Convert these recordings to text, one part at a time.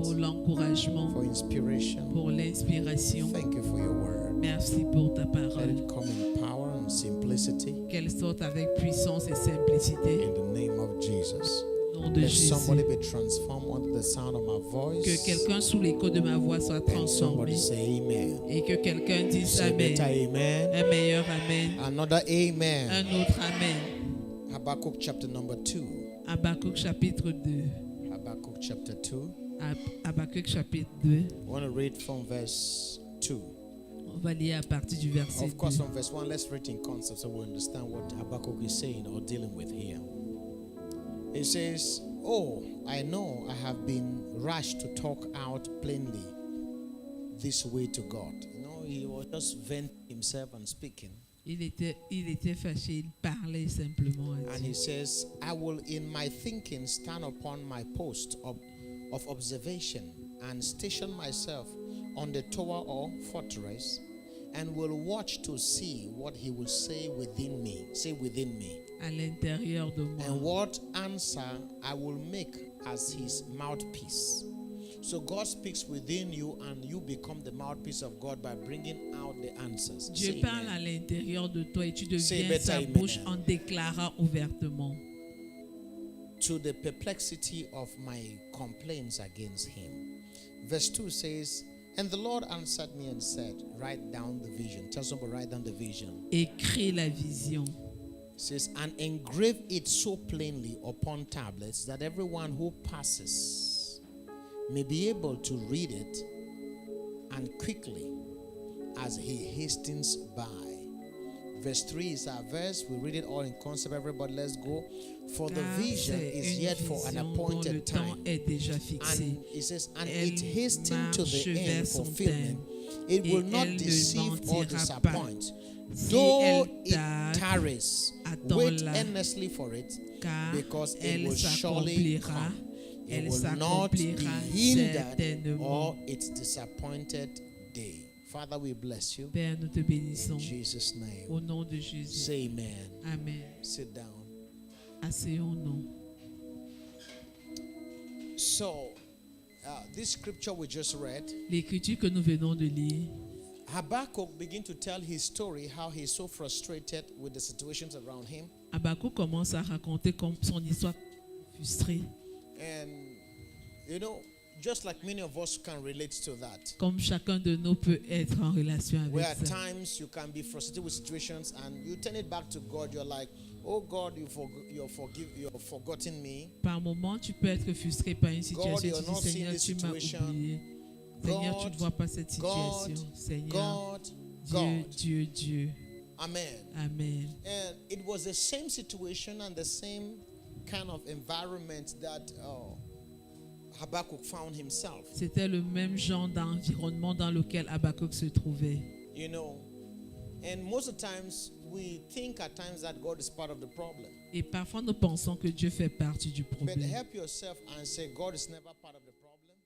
pour l'encouragement, for inspiration. pour l'inspiration. Thank you for your word. Merci pour ta Let parole. it come in power and simplicity Qu'elle sorte avec puissance et simplicité. in the name of Jesus. Au nom de Let Jésus. somebody be transformed under the sound of my Que voice. quelqu'un sous l'écho de ma voix soit And transformé. somebody say amen. Et que quelqu'un dise Say better Amen. amen. Un meilleur Amen. Another amen. Un autre Amen. Habakkuk chapter number 2. Habakkuk chapitre 2. Habakkuk chapter 2. Habakkuk chapitre 2. I want to read from verse 2. On va lire à partir du verset Of course, 2. from verse 1, let's read in concept so we understand what Habakkuk is saying or dealing with here. It says, "Oh, I know I have been rash to talk out plainly this way to God." You know, he was just venting himself and speaking. Il était fâché, il parlait simplement à And Dieu. he says, "I will in my thinking stand upon my post of observation and station myself on the tower or fortress and will watch to see what he will say within me." Say within me. À l'intérieur de moi. And what answer I will make as his mouthpiece. So God speaks within you and you become the mouthpiece of God by bringing out the answers. Dieu Say parle amen. à l'intérieur de toi et tu Say deviens better sa amen. bouche en déclarant ouvertement. To the perplexity of my complaints against him. Verse 2 says, "And the Lord answered me and said, write down the vision." Tell somebody, write down the vision. Écris la vision. It says, "And engrave it so plainly upon tablets that everyone who passes may be able to read it and quickly as he hastens by." Verse 3 is our verse. We read it all in concept. Everybody, let's go. "For the Car vision c'est is une yet for an vision dont le appointed temps time." est déjà fixé. And it says, "And Elle it hastened to marche the vers end son fulfillment. It et will not elle ne deceive or mentira pas. disappoint. Si Though elle it tarde, tarries, wait attends-la, earnestly for it, car because it elle will surely s'accomplira. come. It Elle will not be s'accomplira hindered certainement. or its disappointed day." Father, we bless you. Père, nous te In bénissons. Jesus' name. Au nom de Jésus. Say amen. Amen. Sit down. Asseyons-nous. So, this scripture we just read, L'écriture que nous venons de lire, Habakkuk began to tell his story, how he's so frustrated with the situations around him. Habakkuk commence à raconter comme son histoire frustrée. And, you know, just like many of us can relate to that. Comme chacun de nous peut être en relation avec Where at ça. times you can be frustrated with situations and you turn it back to God. You're like, "Oh God, you've forgotten me. Par moment, tu peux être frustré par une situation. God, Tu you're dis, not seeing Seigneur, this tu m'as situation. oublié. Seigneur, tu God, ne vois pas cette situation. Seigneur, God, Dieu, God." Dieu, Dieu. Amen. Amen. And it was the same situation and the same kind of environment that Habakkuk found himself. C'était le même genre d'environnement dans lequel Habakkuk se trouvait. You know, and most of the times we think at times that God is part of the problem. Et parfois, nous pensons que Dieu fait partie du But problème. help yourself and say, God is never part of the problem.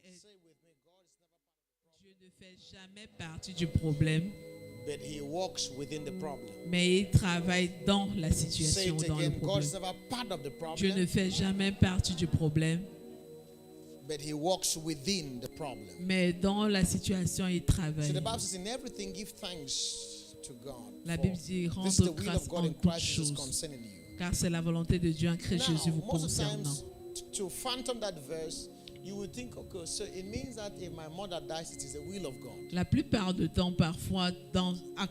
Et Say with me, God is never part of the Dieu ne fait jamais partie du problème, problem, but He walks within the problem. mais il travaille dans la Say situation, it dans le again, God problème. is never part of the Dieu ne problem, fait jamais partie du problème, but He walks within the problem. mais dans la situation, il So travaille. the Bible says, in everything, give thanks to God. La for Bible dit, This is the rendre will grâce of God en in toutes Christ Jesus choses, concerning you. car c'est la volonté de Dieu en Christ Jésus vous Now, most of the concernant. times, to phantom that verse, you would think, okay, so it means that if my mother dies, it is the will of God. La plupart du temps, parfois,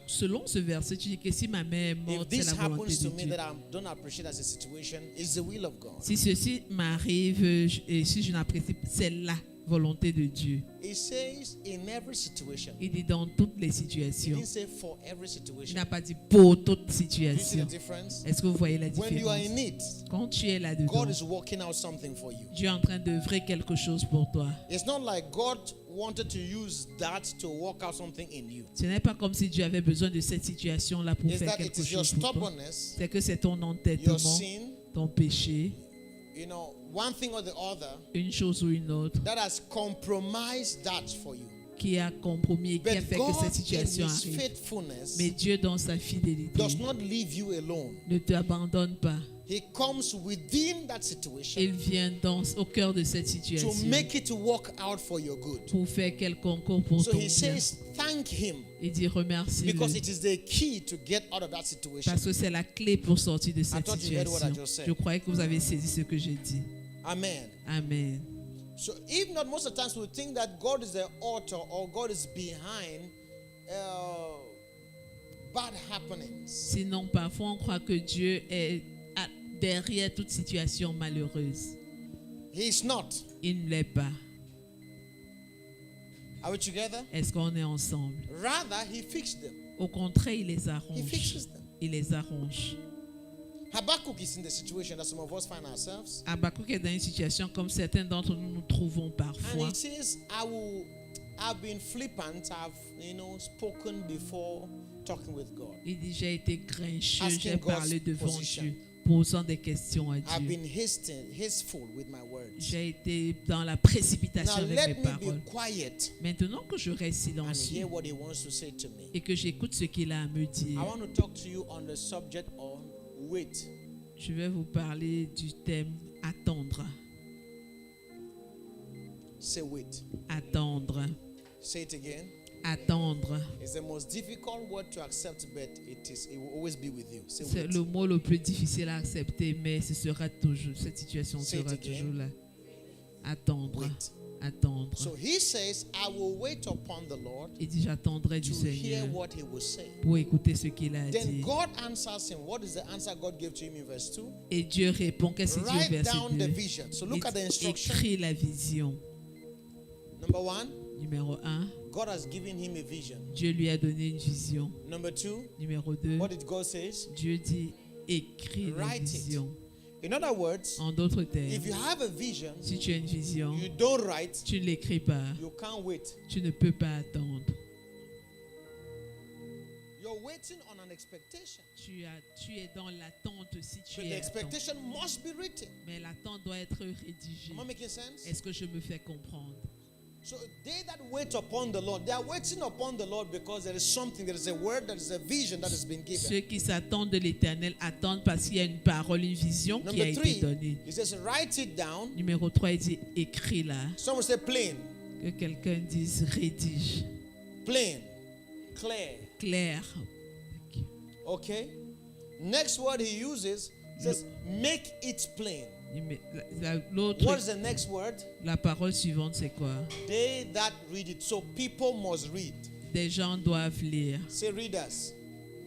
selon ce verset, tu dis que si ma mère est If morte, c'est this la volonté happens de to me Dieu. that I don't appreciate as a situation, it's the will of God. Si ceci m'arrive et si je n'apprécie pas, c'est la volonté de Dieu. It says in every situation. Il dit dans toutes les It situations. didn't say for every Il situation. n'a pas dit pour toute Do you see situation. the difference? Est-ce que vous voyez la When you are différence? in it, Quand tu es là-dedans, God is working out something for you. Dieu est en train d'œuvrer quelque chose pour toi. It's not like God wanted to use that to work out something in you. Ce n'est pas comme si Dieu avait besoin de cette situation-là pour It's faire that it quelque is your chose pour toi. stubbornness, C'est que c'est ton your entêtement, sin, ton péché, you know, one thing or the other une chose ou une autre, that has compromised that for you. qui a compromis et qui a But fait que God, cette in situation His arrive. faithfulness, Mais Dieu, dans sa fidélité, does not leave you alone. ne t'abandonne pas. He comes within that situation Il vient au cœur de cette to situation make it work out for your good. pour faire quel concours pour So ton he bien. says, thank him Il dit remercie-le because it is the key to get out of that situation. parce que c'est la clé pour sortir de cette thought you heard what I situation. just said. Je croyais que vous avez saisi ce que j'ai dit. Amen. Amen. So if not, most of the times we think that God is the author or God is behind bad happenings. Sinon, parfois, on croit que Dieu est derrière toute situation malheureuse. He is not. Il ne l'est pas. Are we together? Est-ce qu'on est ensemble? Rather, he fixed them. Au contraire, il les He arrange. fixes them. Il les arrange. Habakkuk is in the situation that some of us find ourselves. Habakkuk est dans une situation comme certains d'entre nous nous trouvons And parfois. it says, I've been flippant, spoken before talking with God. Il dit, j'ai été grincheux, Asking j'ai parlé God's devant position. Dieu, posant des questions à I've Dieu. been hasteful with my words. J'ai été dans la Now précipitation avec let mes me paroles. be quiet Maintenant que je reste and hear silencieux what he wants to say to me. et que j'écoute ce qu'il a à me I dire, want to talk to you on the subject of wait. je vais vous parler du thème attendre. Say wait. Attendre. Say it again. Attendre. It's the most difficult word to accept, but it will always be with you. Say C'est wait. le mot le plus difficile à accepter, mais ce sera toujours, cette situation Say it sera again. toujours là. Attendre. Wait. Attendre. So he says, I will wait upon the Lord Il dit, j'attendrai du to hear Seigneur what he will say. pour écouter ce qu'il a Then dit. God answers him. What is the answer God gave to him in verse 2? Et Dieu répond, qu'est-ce qu'il dit au Write verset down the 2? vision. So look at the instruction. Écris la vision. Number 1, Numéro 1, God has given him a vision. Dieu lui a donné une vision. Number 2, Numéro 2, what did God say? Dieu dit, écris la Write it. vision. In other words, En d'autres termes, if you have a vision, si tu as une vision, you don't write, tu ne l'écris pas, you can't wait. tu ne peux pas attendre. You're waiting on an expectation. Tu es dans l'attente si tu But the es attends. expectation must be written. Mais l'attente doit être rédigée. Am I making sense? Est-ce que je me fais comprendre? So they that wait upon the Lord, they are waiting upon the Lord because there is something, there is a word, there is a vision that has been given. Ceux qui s'attendent de l'Éternel attendent parce qu'il y a une parole, une vision qui a Number été 3, donnée. he says, write it down. Numéro 3, il dit écris-la. Someone say plain, Que quelqu'un dise rédige. plain, clear. Clair. Okay? Next word he uses says, make it plain. L'autre, What is the next word? la parole suivante, c'est quoi? They that read it. So people must read. Des gens doivent lire. Say readers.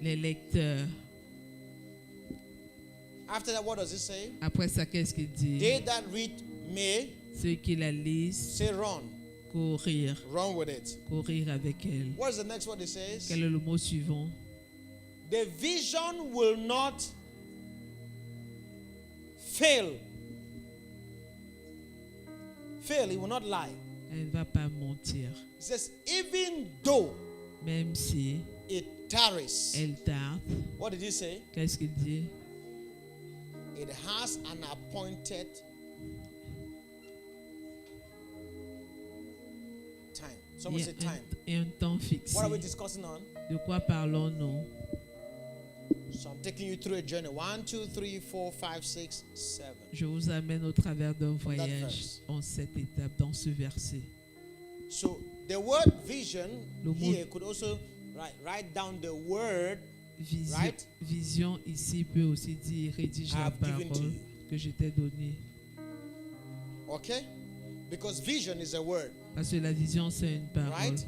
Les lecteurs. After that, what does it say? Après ça, qu'est-ce qu'il dit? They that read may Ceux qui la lisent, say run. courir. Run with it. Courir avec elle. What is the next word it says? Quel est le mot suivant? The vision will not fail. Fail, it will not lie. Elle ne va pas mentir. It says, even though Même si it tarries. elle tarde, What did he say? qu'est-ce qu'il dit? It has an appointed time. Someone Il y say a time. un temps fixé. What are we discussing on? De quoi parlons-nous? So I'm taking you through a journey. 1, 2, 3, 4, 5, 6, 7. Je vous amène au travers d'un verse. voyage en cette étape, dans ce verset. So the word vision Le mot- here could also write down the word Vision, Right? vision ici peut aussi dire rédige la I've given to parole you. que je t'ai donnée. Okay? Because vision is a word, Parce que la vision, c'est une parole. right?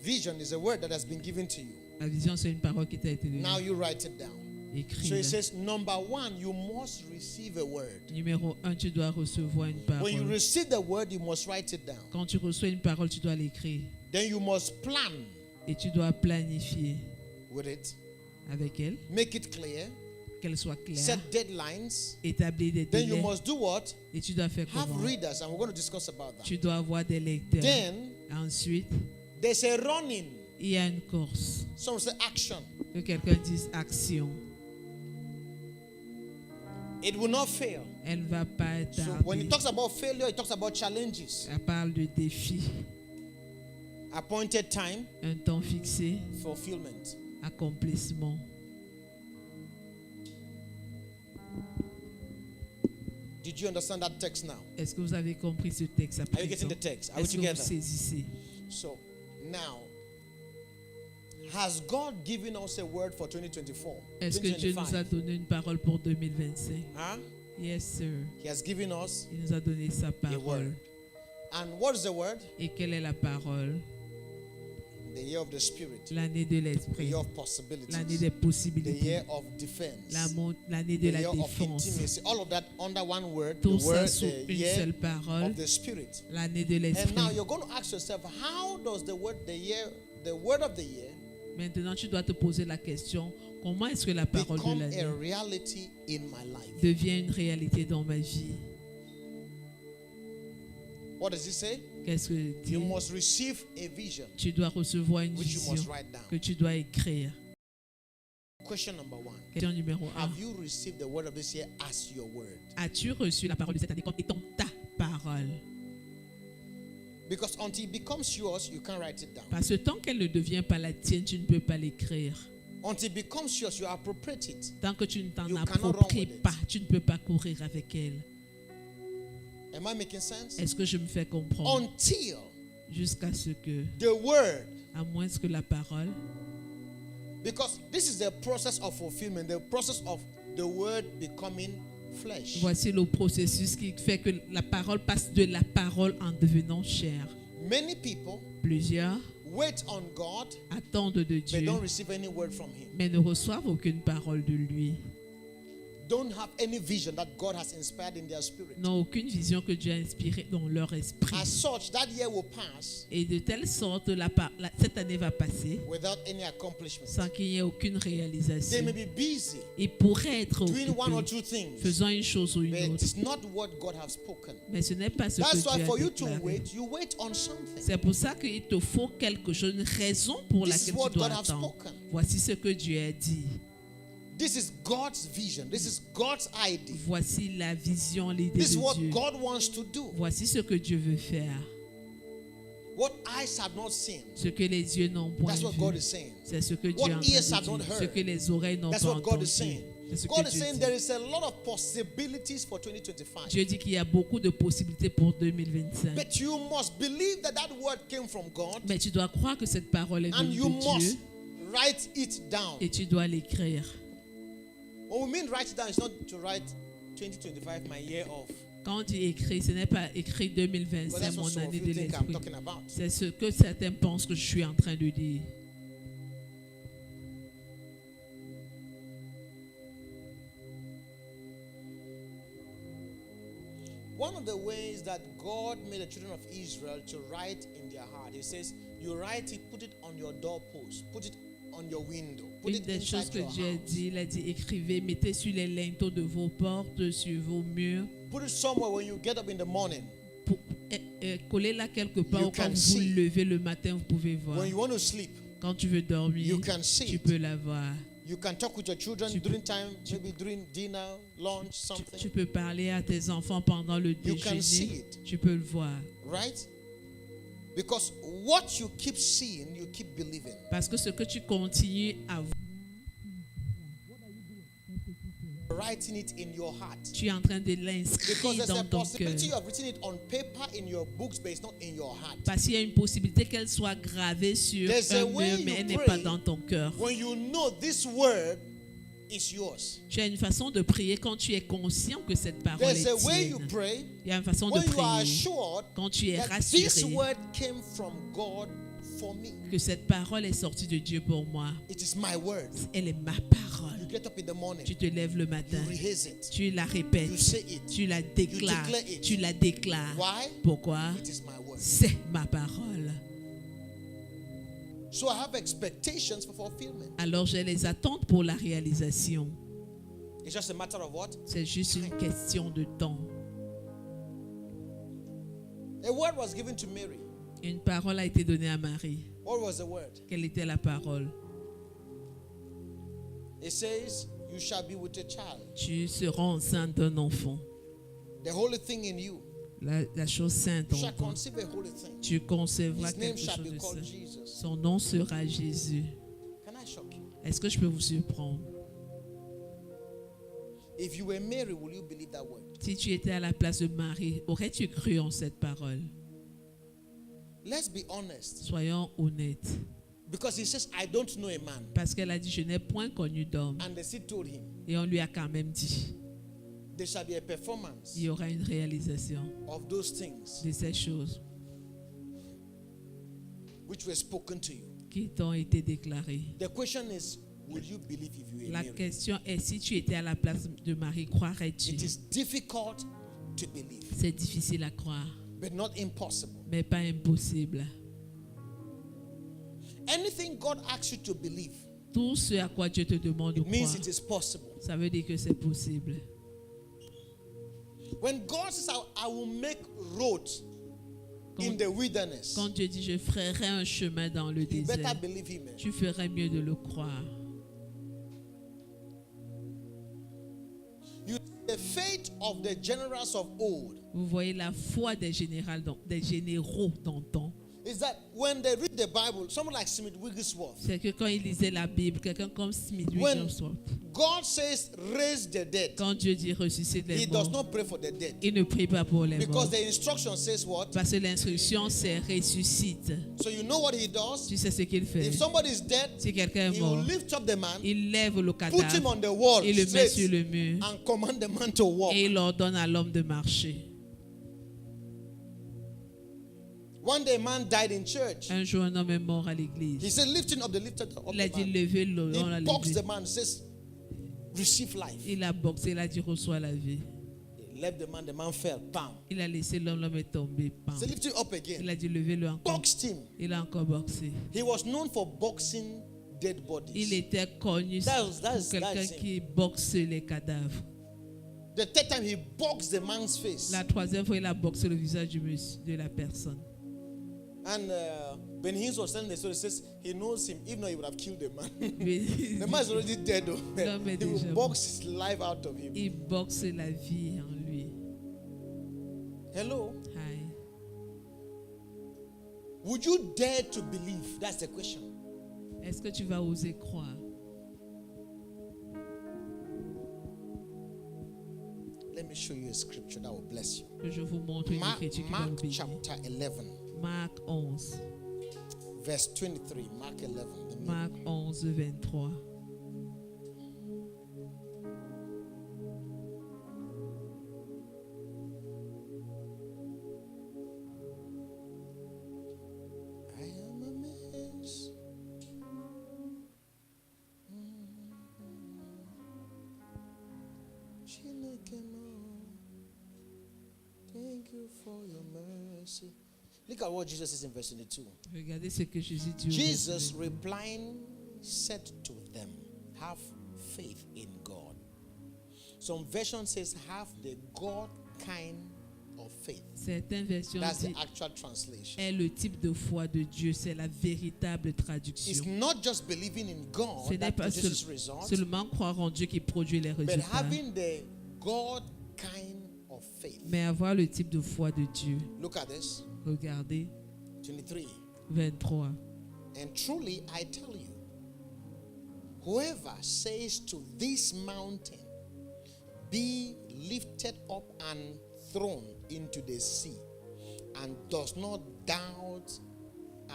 Vision is a word that has been given to you. La vision, c'est une parole qui t'a été donnée. Now you write it down. Écris. So it says, number 1, you must receive a word. Numéro 1, tu dois recevoir une When you parole. receive the word, you must write it down. Quand tu reçois une parole, tu dois l'écrire. Then you must plan Et tu dois planifier with it, avec elle, make it clear, qu'elle soit claire, set deadlines. établir des Then you délais. must do what? Et tu dois faire Have comment? readers, and we're going to discuss about that. Tu dois avoir des lecteurs. Then Ensuite, there's a running. il y a une course. Some say action. Que quelqu'un dise action. It will not fail. Elle ne va pas être So when he tardée. talks about failure, he talks about challenges. Elle parle de défi. Appointed time, Un temps fixé, fulfillment. accomplissement. Did you understand that text now? Est-ce que vous avez compris ce texte à Are you présent? getting the text? Are we Est-ce que vous together? saisissez? So now, has God given us a word for 2024? Est-ce que Dieu nous a donné une parole pour 2025? Huh? Yes, sir. He has given us Il nous a donné sa a parole. word. And what is the word? Et quelle est la parole? The year of the Spirit. L'année de The l'esprit, year of possibilities. l'année des The possibilités, year of defense. l'année de The la year of défense. intimacy. All of that under one word. Tout The ça word, sous the une year seule parole, of the Spirit. l'année de And now l'esprit. you're going to ask yourself, how does the word of the year Maintenant, tu dois te poser la question, comment est-ce que la parole de become a l'année reality in my life? devient une réalité dans ma vie? What does it say? Qu'est-ce que dit? You must receive a vision, Tu dois recevoir une which you must vision write down. que tu dois écrire. Question number 1. Question numéro 1. Have you received the word of this year as your word? As-tu reçu la parole de cette année comme étant ta parole? Because until it becomes yours, you can't write it down. Parce que tant qu'elle ne devient pas la tienne, tu ne peux pas l'écrire. Until it becomes yours, you appropriate it. Tant que tu ne t'en You cannot run appropries with it. pas, tu ne peux pas courir avec elle. Am I making sense? Est-ce que je me fais comprendre? Until Jusqu'à ce que, the word, à moins que la parole, because this is the process of fulfillment, the process of the word becoming flesh. voici le processus qui fait que la parole passe de la parole en devenant chair. Many people Plusieurs wait on God, attendent de but Dieu, don't receive any word from Him. mais ne reçoivent aucune parole de lui. Don't have any vision that God has inspired in their spirit. N'ont aucune vision que Dieu a inspirée dans leur esprit. As such, that year will pass Et de telle sorte, cette année va passer without any accomplishment. sans qu'il y ait aucune They réalisation. may be busy Ils pourraient être doing one or occupés, two things, faisant une chose ou but une autre. it's not what God has spoken. Mais ce n'est pas ce That's que why Dieu for a you to déclaré. wait, you wait on something. C'est pour ça qu'il te faut quelque chose, une raison pour This is laquelle what tu dois God has attendre. spoken. Voici ce que Dieu a dit. This is God's vision. This is God's idea. Voici la vision, l'idée This is what de Dieu. God wants to do. Voici ce que Dieu veut faire. What eyes have not seen, Ce que les yeux n'ont point that's what God vu. is saying. C'est ce que Dieu What est en ears train have de not dire. heard. Ce que les oreilles n'ont That's pas what God entendu. is saying. C'est ce God que is Dieu saying dit. there is a lot of possibilities for 2025. Dieu dit qu'il y a beaucoup de possibilités pour 2025. But you must believe that that word came from God, Mais tu dois croire que cette parole est and venue you de Dieu must write it down. et tu dois l'écrire. What we mean write it down is not to write 2025 my year of. Quand on dit écrit, ce n'est pas écrit But 2025, that's what mon some of année you de think I'm l'esprit. talking about. C'est ce que certains pensent que je suis en train de dire. One of the ways that God made the children of Israel to write in their heart, He says, you write it, put it on your doorpost, put it on your window, put Une it des choses inside que your Dieu a house. dit, il a dit écrivez, mettez sur les linteaux de vos portes, sur vos murs, Put it somewhere when you get up in the morning. collez-la quelque part You où quand can vous see. levez le matin, vous pouvez voir. When you want to sleep, Quand tu veux dormir, you can see tu it. peux la voir. You can talk with your children Tu during time, maybe during dinner, lunch, Tu something. peux parler à tes enfants pendant le You can see déjeuner. it. Tu peux le voir. Right? Because what you keep seeing, you keep believing. Parce que ce que tu continues à voir, Writing it in your heart. tu es en train de Because l'inscrire there's a dans ton possibility you cœur. have written it on paper in your books, but it's not in your heart. Parce qu'il y a une possibilité qu'elle soit gravée sur There's a un way mur, mais you elle n'est pray. pas dans ton cœur. When you know this word is yours. Tu as une façon de prier quand tu es conscient que cette parole There's est a way you tienne. pray Il y a une façon de when you are prier assured quand tu es that this rassuré word came from God for me. que cette parole est sortie de Dieu pour moi. It is my word. Elle est ma parole. You get up in the morning, Tu te lèves le matin, you rehearse it, tu la you répètes, say it. tu la déclares, declare it. tu la déclares. Why? Pourquoi? It is my word. C'est ma parole. So I have expectations for fulfillment. Alors j'ai les attentes pour la réalisation. It's just a matter of what? C'est juste une question de temps. A word was given to Mary. Une parole a été donnée à Marie. What was the word? Quelle était la parole? It says, you shall be with a child. Tu seras enceinte d'un enfant. The holy thing in you. La chose sainte You en shall toi. conceive a holy thing. Tu concevras His name quelque shall chose be de called saint. Jesus. Son nom sera Jésus. Can I shock you? Est-ce que je peux vous surprendre? If you were Mary, will you believe that word? Si tu étais à la place de Marie, aurais-tu cru en cette parole? Let's be honest. Soyons honnêtes. Because he says, I don't know a man. Parce qu'elle a dit, je n'ai point connu d'homme. And the seed told him, Et on lui a quand même dit, there shall be a performance il y aura une réalisation of those things de ces choses which were spoken to you. qui t'ont été déclarées. The question is, will you believe if you were La Mary? question est, si tu étais à la place de Marie, croirais-tu? It is difficult to believe, C'est difficile à croire, but not impossible. mais pas impossible. Anything God asks you to believe, Tout ce à quoi Dieu te demande de it means croire, it is possible. ça veut dire que c'est possible. When God says, I will make roads in the wilderness, Quand Dieu dit, je ferai un chemin dans le you better désert, believe him. tu ferais mieux de le croire. You, the faith of the generals of old Vous voyez la foi des généraux d'antan. is that when they read the Bible, someone like Smith Wigglesworth, C'est que quand ils lisaient la Bible, quelqu'un comme Smith When- Wigglesworth, God says raise the dead, quand Dieu dit ressuscite les he does morts, not pray for the dead. il ne prie pas pour les Because morts. the instruction says what? Parce que l'instruction, c'est ressuscite. So you know what he does? Tu sais ce qu'il fait? If somebody is dead, Si quelqu'un est he mort, will lift up the man, il lève le put him cadavre, on the wall il le met sur straight, le mur and command the man to walk. et il ordonne à l'homme de marcher. One day a man died in church. Un jour, un homme est mort à He l'église. said, lifting up the Il a dit man. lever l'homme à He boxed l'église. the man, says, receive life. Il a boxé, il a dit reçois la vie. He left the man fell, bam. Il a laissé l'homme est tombé. Bam. He said, lift him up Il again. a dit levez-le encore. Boxed him. Il a encore boxé. He was known for boxing dead Il bodies. était connu That's pour quelqu'un him. qui boxe les cadavres. The third time he boxed the man's face. La troisième fois, il a boxé le visage du monsieur, de la personne. And when he was telling the story, he says he knows him. If not, he would have killed the man. Il The man is already dead, though. L'homme est He will déjà box his life out of him. boxe la vie en lui. Hello? Aïe. Would you dare to believe? That's the question. Est-ce que tu vas oser croire? Let me show you a scripture that will bless you. Que je vous montre une écriture qui va vous Mark bénir. chapter 11, Marc 11. verse 23. Mark 11. Marc 11, 23. I am amazed. Thank you for your mercy. Look at what Jesus says in verse 22. Regardez ce que Jésus dit. au Jesus verset. replying said to them, have faith in God. Some version says have the God kind of faith. Certaines versions That's the disent actual translation. est le type de foi de Dieu. C'est la véritable It's traduction. not just believing in Ce God n'est that pas produces results, seulement croire en Dieu qui produit les but résultats, having the God kind of faith. mais avoir le type de foi de Dieu. Look at this. Regardez, 23. 23. And truly I tell you, whoever says to this mountain, be lifted up and thrown into the sea, and does not doubt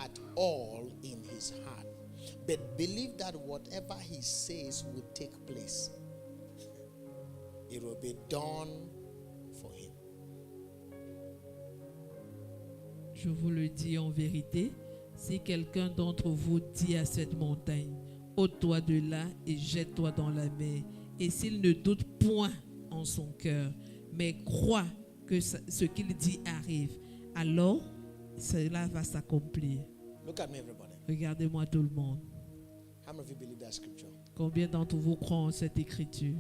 at all in his heart, but believe that whatever he says will take place, it will be done for him. Je vous le dis en vérité, si quelqu'un d'entre vous dit à cette montagne, ôte-toi de là et jette-toi dans la mer, et s'il ne doute point en son cœur, mais croit que ce qu'il dit arrive, alors cela va s'accomplir. Look at me, everybody. Regardez-moi tout le monde. How many of you believe that scripture? Combien d'entre vous croient en cette écriture?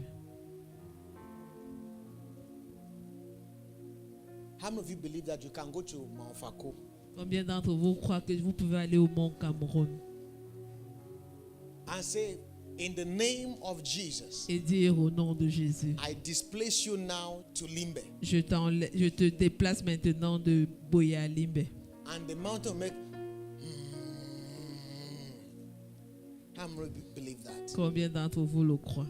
How many of you believe that you can go to Mount Fako Combien d'entre vous croient que vous pouvez aller au Mont Cameroun and say, in the name of Jesus, et dire au nom de Jésus, I displace you now to Limbe, je te déplace maintenant de Boya à Limbe. and the mountain will make. How many of you believe that? Combien d'entre vous le croient?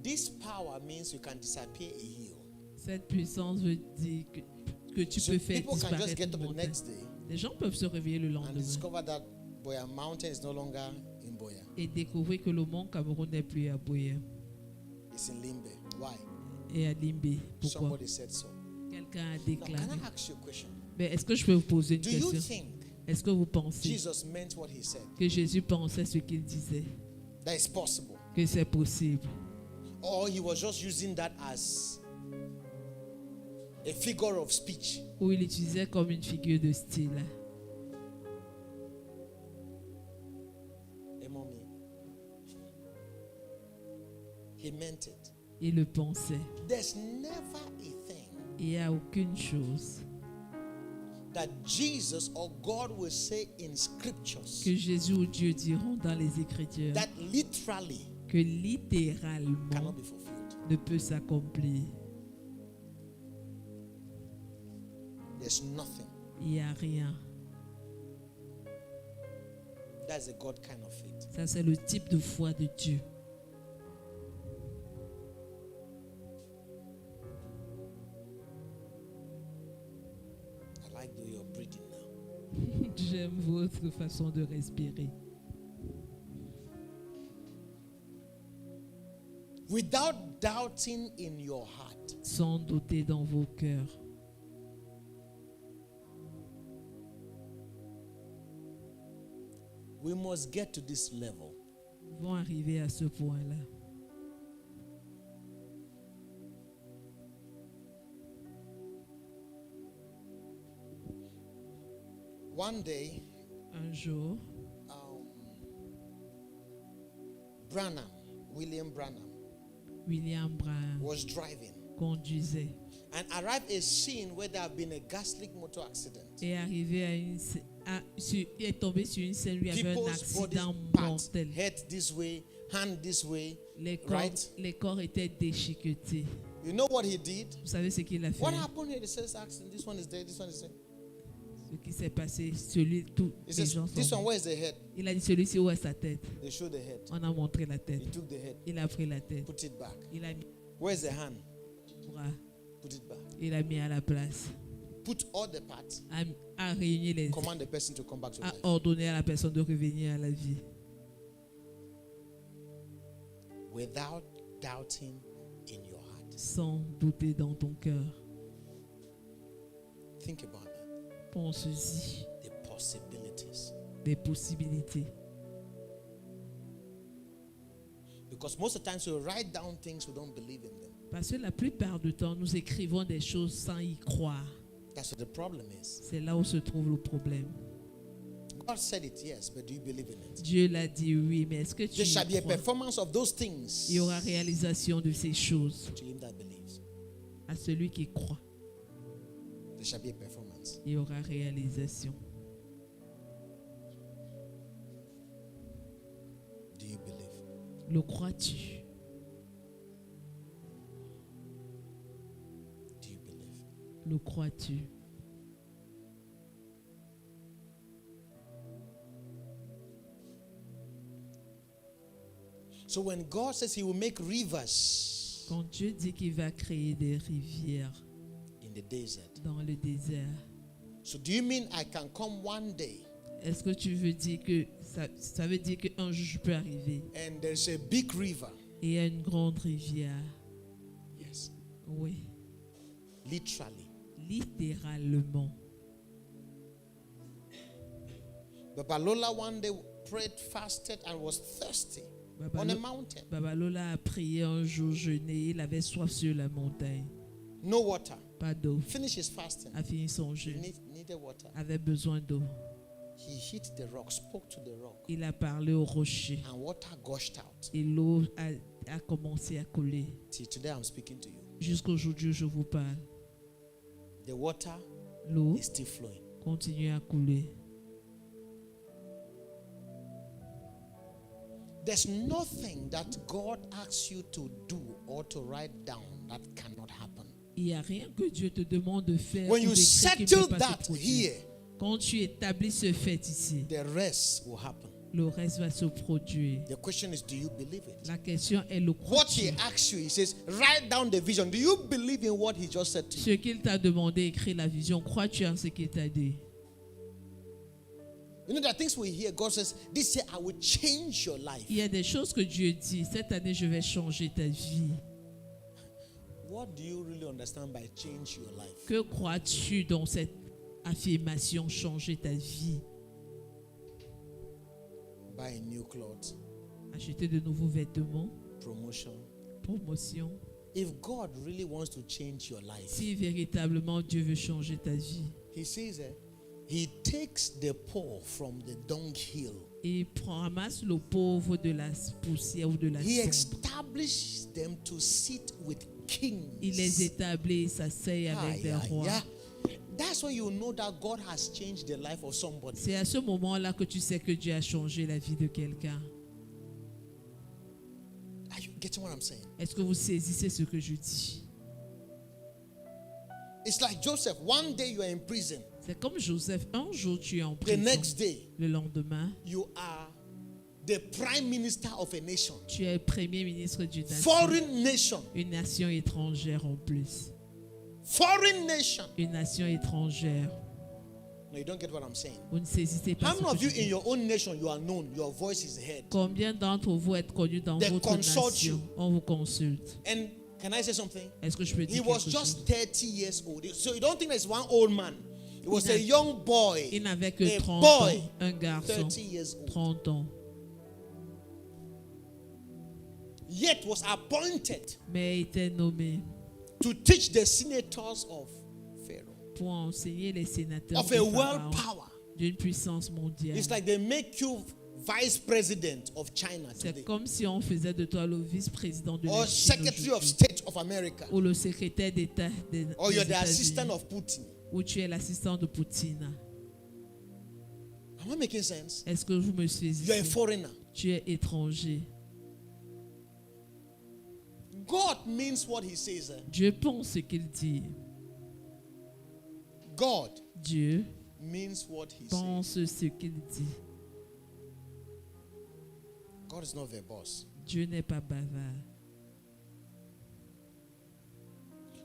this power means you can disappear a hill. Cette puissance veut dire que tu So peux faire people can just disparaître get une up the montagne. next day Les gens peuvent se réveiller le and lendemain discover that Boya Mountain is no longer in Boya. et découvrir que le mont Cameroun n'est plus à Boya It's in Limbe. Why? et à Limbé. Pourquoi? Somebody said so. Quelqu'un a Now, déclaré. can I ask you a question? Mais est-ce que je peux vous poser une Do you question? think Est-ce que vous pensez Jesus meant what he said? que Jésus pensait ce qu'il disait? That is possible. Que c'est possible? Or he was just using that as a figure of speech? Ou il utilisait comme une figure de style? Emomi. He meant it. Il le pensait. There's never a thing Il n'y a aucune chose that Jesus or God will say in scriptures que Jésus ou Dieu diront dans les Écritures that literally que littéralement cannot be fulfilled. ne peut s'accomplir. There's nothing. Il n'y a rien. That's a God kind of faith. Ça, c'est le type de foi de Dieu. I like the way you're breathing now. J'aime votre façon de respirer. Without doubting in your heart. Sans douter dans vos cœurs. We must get to this level. Nous devons arriver à ce point-là. One day, Un jour, William Branham, William Branham was driving conduisait and arrived at a scene where there had been a gas leak motor accident. et arrivé à est tombé sur une scène où il y avait un People's body accident parts, mortel. head this way, hand this way, Les right? corps étaient déchiquetés. You know what he did? Vous savez ce qu'il a fait? What happened here? He says, accident. This one is dead. This one is dead. Ce qui s'est passé, tous He les says, gens this sont one, morts. where is the head? Il a dit celui-ci où est sa tête? They showed the head. On a montré la tête. He took the head, Il a pris la tête. put it back. Il a mis Where's the hand? le bras. Put it back. Il a mis à la place. Put all the parts. A réuni les. Command the person to come back to A life. ordonné à la personne de revenir à la vie. Without doubting in your heart. Sans douter dans ton cœur. Think about that. Pense-y. The possibilities. Des possibilités. Because most of the times we write down things, we don't believe in them. Parce que la plupart du temps, nous écrivons des choses sans y croire. That's what the problem is. C'est là où se trouve le problème. God said it, yes, but do you believe in it? Dieu l'a dit oui, mais est-ce que tu There shall be y a crois? performance of those things Il y aura réalisation de ces choses. to him that believes. À celui qui croit, There shall be a performance. il y aura réalisation. Do you believe? Le crois-tu? Do you believe? Le crois-tu? So when God says he will make rivers Quand Dieu dit qu'il va créer des rivières in the desert, dans le désert, so do you mean I can come one day est-ce que tu veux dire que ça veut dire qu'un jour je peux arriver and there's a big river? et il y a une grande rivière? Yes. Oui, Literally. littéralement. But Balola one day prayed, fasted, and was thirsty on a mountain. Babalola a prié un jour, jeûné, il avait soif sur la montagne. No water. Pas d'eau. Finished his fasting. A fini son He jeûne. needed water. Avait besoin d'eau. He hit the rock, spoke to the rock, Il a parlé au rocher. and water gushed out. Et l'eau a commencé à couler. Till today I'm speaking to you. Jusqu'aujourd'hui où je vous parle, The water l'eau is still flowing. continue à couler. There's nothing that God asks you to do or to write down that cannot happen. Il n'y a rien que Dieu te demande de faire When ou you d'écrire qui ne settle peut pas se that produire. here, Quand tu établis ce fait ici, the rest will happen. Le reste va se produire. The question is, do you believe it? La question est le What he crois-tu? asks you, he says, write down the vision. Do you believe in what he just said to you? Ce qu'il t'a demandé, écris la vision. Crois-tu en ce qu'il t'a dit? You know, there are things we hear. God says, this year I will change your life. Il y a des choses que Dieu dit. Cette année, je vais changer ta vie. What do you really understand by change your life? Que crois-tu dans cette affirmation, changer ta vie? Buy new clothes, Acheter de nouveaux vêtements, promotion. promotion. If God really wants to change your life, Si véritablement Dieu veut changer ta vie, he says he takes the poor from the dunghill. il ramasse le pauvre de la poussière ou de la He cendre. establishes them to sit with kings. Il les établit, s'asseye avec des rois. yeah. That's when you know that God has changed the life of somebody. C'est à ce moment-là que tu sais que Dieu a changé la vie de quelqu'un. Are you getting what I'm saying? Est-ce que vous saisissez ce que je dis? It's like Joseph. One day you are in prison. C'est comme Joseph. Un jour, tu es en The prison. next day, Le lendemain, you are the prime minister of a nation. tu es premier ministre d'une nation. Foreign nation. Une nation étrangère en plus. Foreign nation. Une nation étrangère. No, you don't get what I'm saying. Vous ne saisissez pas How many ce of que you je in dis. your own nation, you are known, your voice is heard? Combien d'entre vous êtes connus dans They votre consult nation? you. On vous consulte. And can I say something? Est-ce que je peux He dire was quelque just chose? 30 years old. So you don't think there's one old man. It was Il a n'a- young boy. Il n'avait que A 30 boy, ans. Un garçon. 30 years old. 30 ans. Yet was appointed Mais il était nommé to teach the senators of Pharaoh, pour enseigner les sénateurs of de a world Pharaon, power. d'une puissance mondiale. It's like they make you vice president of China C'est today, comme si on faisait de toi le vice-président de or la Chine secretary of aujourd'hui, state of America, ou le secrétaire d'État des or you're the États-Unis, assistant of Putin. ou tu es l'assistant de Poutine. Am I making sense? Est-ce que vous me You're a saisissez? foreigner. Tu es étranger. God means what he says. Dieu pense ce qu'il dit. God Dieu means what he says. pense ce qu'il dit. God is not verbose. Dieu n'est pas bavard.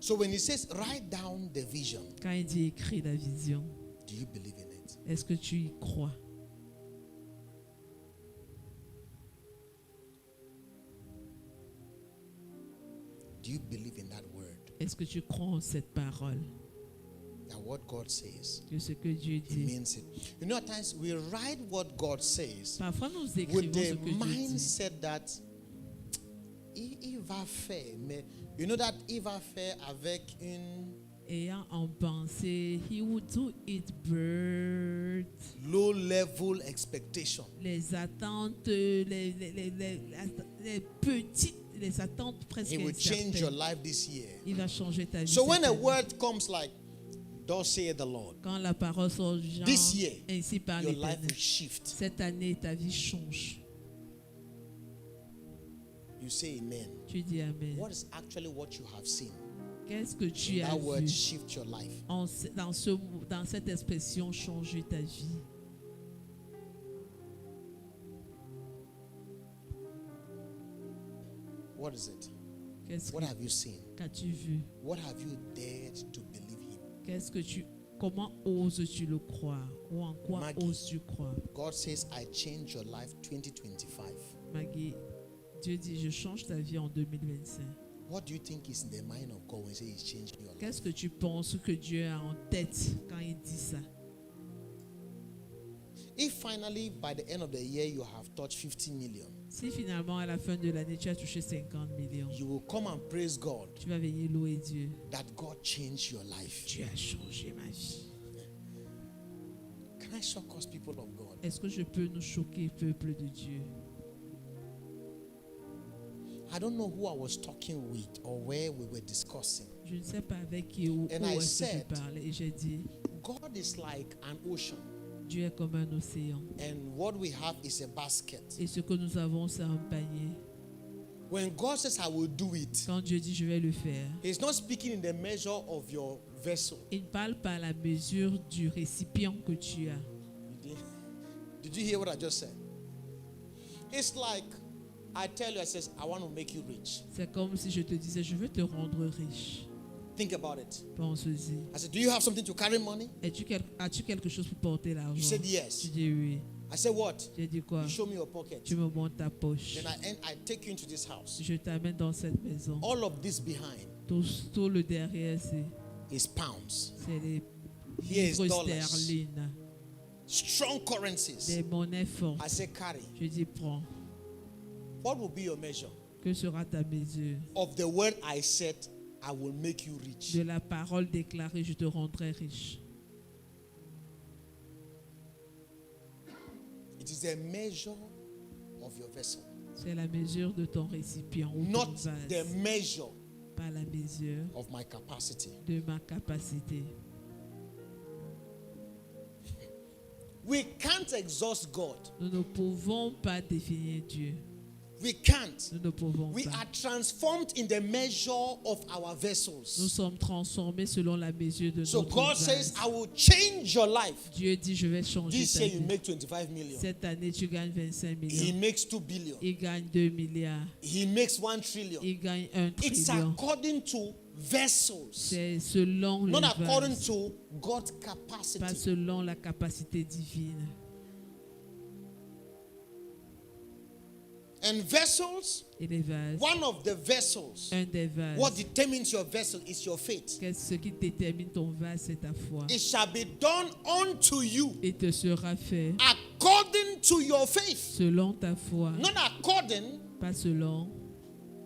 So when he says, write down the vision, Quand il dit écris la vision, do you believe in it? est-ce que tu y crois? Do you believe in that word? Est-ce que tu crois en cette parole? That what God says, Que ce que Dieu he dit. means it. You know, at times we write what God says Parfois nous with écrivons ce the que Dieu dit. mindset that il va faire, mais you know that il va faire avec une Ayant en pensée, he would do it, bird. low level expectation. Les attentes, les petites, les attentes presque He will change your incertaines. life this year. Il va changer ta vie. So when cette a année. word comes like, thus saith the Lord, Quand la parole sort du genre, this year, ainsi par your life l'Éternel. will shift. Cette année, ta vie change. You say amen. Tu dis Amen. What is actually what you have seen? Qu'est-ce que tu In as that word, vu shift your life. dans cette expression, changer ta vie? What is it? Qu'est-ce What que have you seen? qu'as-tu vu? What have you dared to believe him? Comment oses-tu le croire? Ou en quoi Maggie. oses-tu croire? God says, I change your life 2025. Maggie, Dieu dit, je change ta vie en 2025. What do you think is in the mind of God when he says he's changing your life? Qu'est-ce que tu penses que Dieu a en tête quand il dit ça? If finally by the end of the year you have touched 50 million, Si finalement à la fin de l'année tu as touché 50 millions, you will come and praise God tu vas venir louer Dieu. that God changed your life. Tu as changé ma vie. Can I shock us, people of God? Est-ce que je peux nous choquer, peuple de Dieu? I don't know who I was talking with or where we were discussing. Je ne sais pas avec qui ou où And I est-ce que je said- parlais. Et j'ai dit, God is like an ocean, Dieu est comme un océan. and what we have is a basket. Et ce que nous avons, c'est un panier. When God says, I will do it, Quand Dieu dit, je vais le faire, He's not speaking in the measure of your vessel. il ne parle pas à la mesure du récipient que tu as. Did you hear what I just said? It's like I tell you, I says, I want to make you rich. C'est comme si je te disais, je veux te rendre riche. Think about it. Pense-y. I said, do you have something to carry money? As-tu quelque chose pour porter l'argent? You said yes. Tu dis oui. I said, what? Tu dis quoi? You show me your pocket. Tu me montres ta poche. Then I take you into this house. Je t'amène dans cette maison. All of this behind Tout le derrière, c'est pounds. les Here is livres dollars. sterling. Strong currencies. Des monnaies fortes. I say, carry. Je dis prends. What will be your measure? Que sera ta mesure? Of the word I said, I will make you rich. De la parole déclarée, je te rendrai riche. It is a measure of your vessel. C'est la mesure de ton récipient ou ton Not vase. the measure Pas la mesure of my capacity. de ma capacité. We can't exhaust God. Nous ne pouvons pas définir Dieu. We can't. Nous ne pouvons We pas. are transformed in the measure of our Nous vessels. sommes transformés selon la mesure de So notre God vase. says, I will change your life. Dieu dit, je vais changer This ta year you vie. make 25 million. Cette année, tu gagnes 25 He millions. makes 2 billion. Il gagne 2 milliards. He makes 1 trillion. Il gagne 1 It's trillion. according to vessels. C'est selon les Not according vases, to God's pas capacity. selon la capacité divine. And vessels, Et les vases, one of the vessels, un des vases, what determines your vessel is your faith. ce qui détermine ton vase, c'est ta foi. It shall be done unto you Et te sera fait according to your faith. selon ta foi, Not according pas selon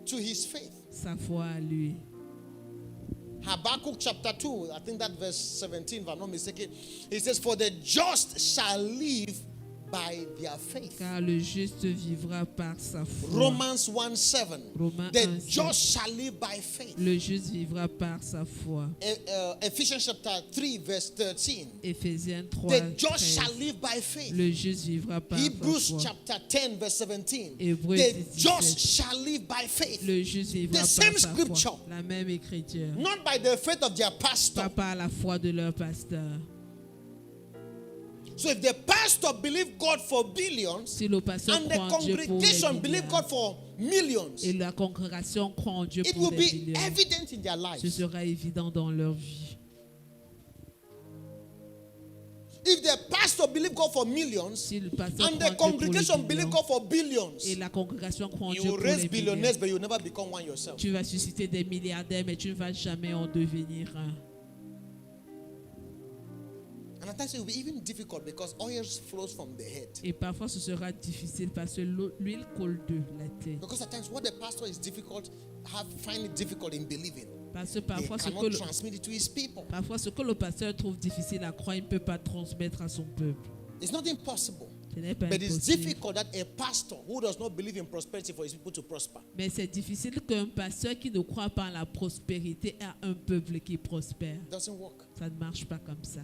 to his faith. sa foi à lui. Habakkuk chapter 2, I think that verse 17, if I'm not mistaken, it says, for the just shall live by their faith. Car le juste vivra par sa foi. Romans 1:7. Romains The 1:7. just shall live by faith. Le juste vivra par sa foi. Ephesians chapter 3, verse 13. Éphésiens 3, The just 13. shall live by faith. Le juste vivra par Hebrews sa foi. chapter 10, verse 17. Hébreux The 10, just 17. shall live by faith. Le juste vivra The par same sa scripture. foi. La même écriture. Not by the faith of their pastor. Pas par la foi de leur pasteur. So if the pastor believe God for billions Si le pasteur and the croit en Dieu pour les congregation believe God milliards, for millions, et la congrégation croit en Dieu it pour will des be millions, evident in their ce lives. sera évident dans leur vie. If the pastor believe God for millions Si le pasteur and croit the en Dieu pour les congregation believe millions, God for billions, et la congrégation croit en you Dieu will pour raise les millions, billionaires, but you will never become one yourself. tu vas susciter des milliardaires, mais tu ne vas jamais en devenir un. And at times it will be even difficult because oil flows from the head. Et parfois, ce sera difficile parce que l'huile coule de la tête. Because at times what the pastor is find it difficult in believing, Parce que he parfois, cannot transmit it to his people. ce que le pasteur trouve difficile à croire, il ne peut pas transmettre à son peuple. It's not impossible. Ce n'est pas But it's impossible. difficult that a pastor who does not believe in prosperity for his people to prosper. Mais c'est difficile qu'un pasteur qui ne croit pas en la prospérité ait un peuple qui prospère. It doesn't work. Ça ne marche pas comme ça.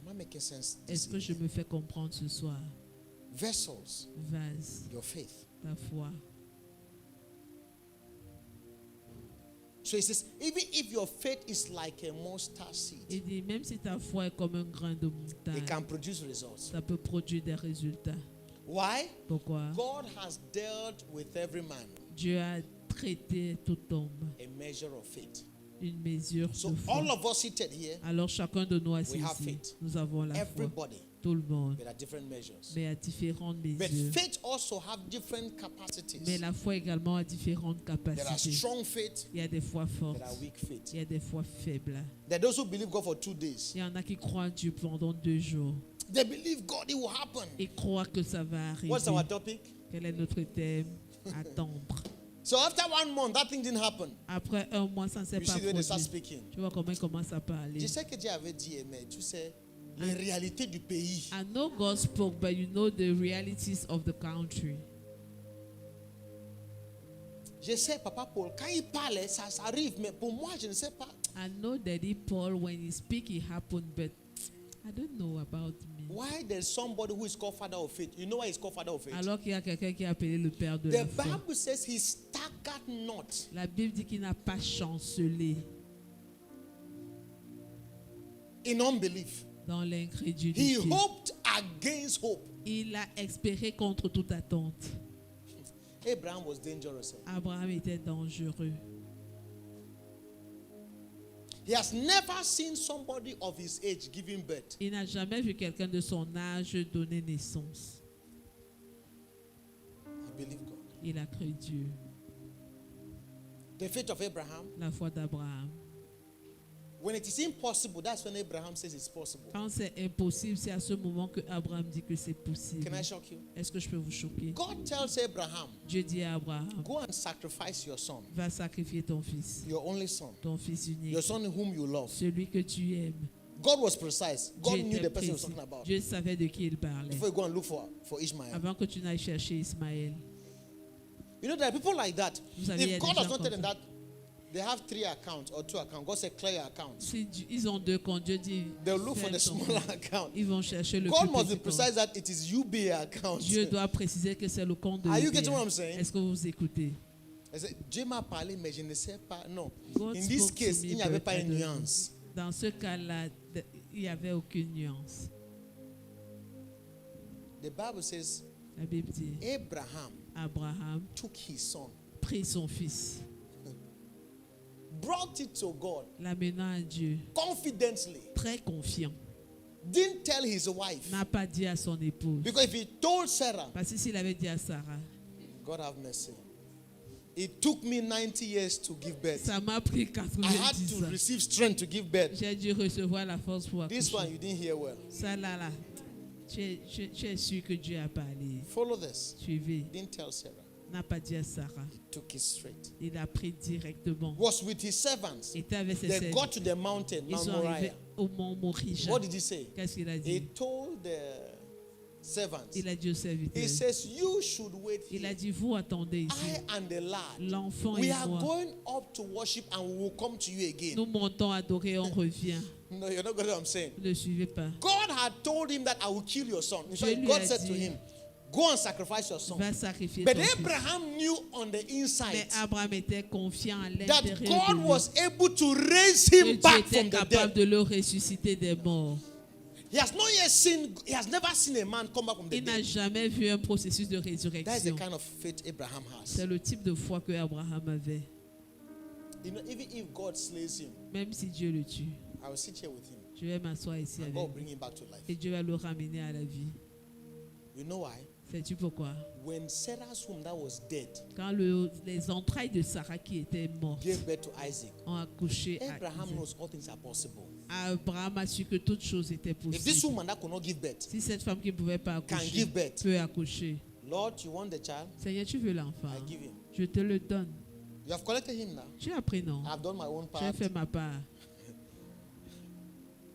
Am I making sense? Est-ce que je me fais comprendre ce soir? Vessels, Vase, your faith. ta foi. So he says, even if your faith is like a mustard seed, Il dit, même si ta foi est comme un grain de it montagne, can produce results. ça peut produire des résultats. Why? Pourquoi? God has dealt with every man Dieu a traité tout homme a measure of faith. une mesure So de foi. all of us seated here, Alors chacun de nous assis We have ici, faith. nous avons la foi. everybody, Tout le monde, but at different measures. mais à différentes But mesures. faith also have different capacities. Mais la foi également a différentes There are capacités. strong faith, Il y a des fois fortes, there are weak faith. il y a des fois faibles. There are those who believe God for 2 days. Il y en a qui croient en Dieu pendant 2 jours. They believe God, it will happen. Ils croient que ça va arriver. What's our topic? Quel est notre thème? Attendre. So after 1 month, that thing didn't happen. Après un mois, ça ne s'est You pas see when they start produit. speaking. Tu vois comment il commence à parler. Je sais que Dieu avait dit, mais tu sais, les réalités du pays. I know God spoke, but you know the realities of the country. Je sais, Papa Paul, quand il parlait, ça arrive, mais pour moi, je ne sais pas. I know Daddy Paul, when he speak, it happened, but I don't know about me. Why there's somebody who is called father of faith? You know why he's called father of faith? Alors qu'il y a quelqu'un qui est appelé le père de The la foi. Bible says he staggered not. La Bible dit qu'il n'a pas chancelé In unbelief. dans He l'incrédulité. hoped against hope. Il a espéré contre toute attente. Abraham was dangerous. Abraham était dangereux. He has never seen somebody of his age giving birth. Il n'a jamais vu quelqu'un de son âge donner naissance. He believed God. Il a cru Dieu. The faith of Abraham. La foi d'Abraham. When it is impossible, that's when Abraham says it's possible. Quand c'est impossible, c'est à ce moment que Abraham dit que c'est possible. Can I shock you? Est-ce que je peux vous choquer? God tells Abraham, Dieu dit à Abraham, go and sacrifice your son, va sacrifier ton fils, your only son, ton fils unique, your son whom you love. celui que tu aimes. God was precise. God Dieu knew était the person he was précis. talking about. Dieu savait de qui il parlait. Before you go and look for Ishmael. Avant que tu n'ailles chercher Ismaël. You know, there are people like that. Vous savez, il y a If des God gens has not comme tell them ça. that, they have 3 accounts or 2 accounts. God said, clear your accounts. Si ils ont 2 comptes, Dieu dit, They'll look for fais the ton smaller compte. account. Ils vont chercher le God plus must be petit compte. precise that it is UBA account. Dieu doit préciser que c'est le compte de Are you l'UBA. getting what I'm saying? Est-ce que vous écoutez? I said, Dieu m'a parlé, mais je ne sais pas. Non. God In this spoke to case, me, il n'y avait but pas I une don't know. nuance. Dans ce cas-là, il n'y avait aucune nuance. The Bible says, La Bible dit, Abraham took his son, prit son fils, brought it to God l'amenant à Dieu, confidently. très confiant. Didn't tell his wife. N'a pas dit à son épouse. Because if he told Sarah, Parce que s'il avait dit à Sarah, God have mercy. It took me 90 years to give birth. ça m'a pris I had 90 to ans. receive strength to give birth. J'ai dû recevoir la force pour This one accoucher. you didn't hear well. Ça là, tu es sûr que Dieu a parlé. Follow this. Suivez. Didn't tell Sarah. N'a pas dit à Sarah. He took it straight. Il a pris directement. Was with his servants. Il était avec ses They servants. got to the mountain, Ils Mount sont arrivés Moriah. au mont Moriah. What did he say? Qu'est-ce qu'il a He dit? told the servants. Il a dit aux serviteurs. He says, you should wait Il a here. dit, vous attendez ici. I and the lad. L'enfant We et are moi. going up to worship and we will come to you again. Nous montons adorer, on revient. No, you're not getting what I'm saying. Ne le suivez pas. God had told him that I will kill your son. In Dieu fact, lui God a said to dit, him, go and sacrifice your son. Va sacrifier But ton fils. Abraham knew on the Mais inside Abraham était confiant à that l'intérieur de God lui. was able to raise Que him Dieu back était from the capable dead. de le ressusciter des morts. He has not yet seen, he has never seen a man come back from the Il n'a dead. jamais vu un processus de That is the résurrection. kind of faith Abraham has. C'est le type de foi que Abraham avait. You know, even if God slays him, Même si Dieu le tue, I will sit here with him je vais m'asseoir ici and avec God will lui. bring him back to life. Et Dieu va le ramener à la vie. You know why? Sais-tu pourquoi? When Sarah's womb that was dead Quand les entrailles de Sarah qui étaient mortes gave birth to Isaac, ont accouché à Abraham Isaac, knows all things are possible. Abraham a su que toutes choses étaient If this possibles. woman that could not give birth Si cette femme qui ne pouvait pas can accoucher give birth, peut accoucher, Lord, you want the child? Seigneur, tu veux l'enfant, I give him. je te le donne. You have collected him now. Tu as pris, non? I've done my own J'ai part. fait ma part.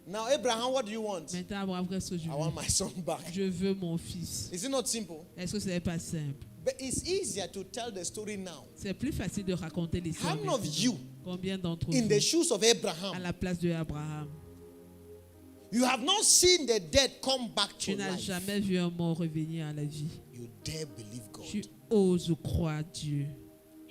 Now, Abraham, what do you want? Maintenant, Abraham, qu'est-ce que je I veux? want my son back. Je veux mon fils. Is it not simple? Est-ce que ce n'est pas simple? But it's easier to tell the story now. C'est plus facile de raconter l'histoire. How many of maintenant. you, Combien d'entre in vous, the shoes of à Abraham, la place de Abraham, you have not seen the dead come back tu to n'as life? jamais vu un mort revenir à la vie? You dare believe Tu God. oses croire Dieu.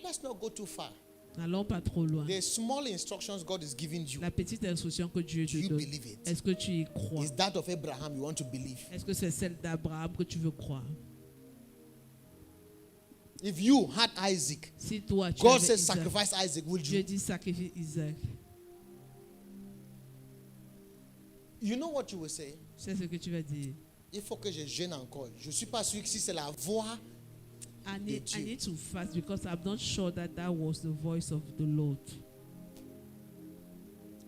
Let's not go too far. N'allons pas trop loin. The small instructions God is giving you, La petite instruction que Dieu do te you donne, believe it? est-ce que tu y crois? Is that of Abraham you want to believe? Est-ce que c'est celle d'Abraham que tu veux croire? If you had Isaac, Si toi, tu God avais says Isaac, sacrifice Isaac, would Dieu you? dit sacrifie Isaac. You know what you will say? C'est ce que tu vas dire. Il faut que je gêne encore. Je ne suis pas sûr que si c'est la voix. I need Dieu. to fast because I'm not sure that was the voice of the Lord.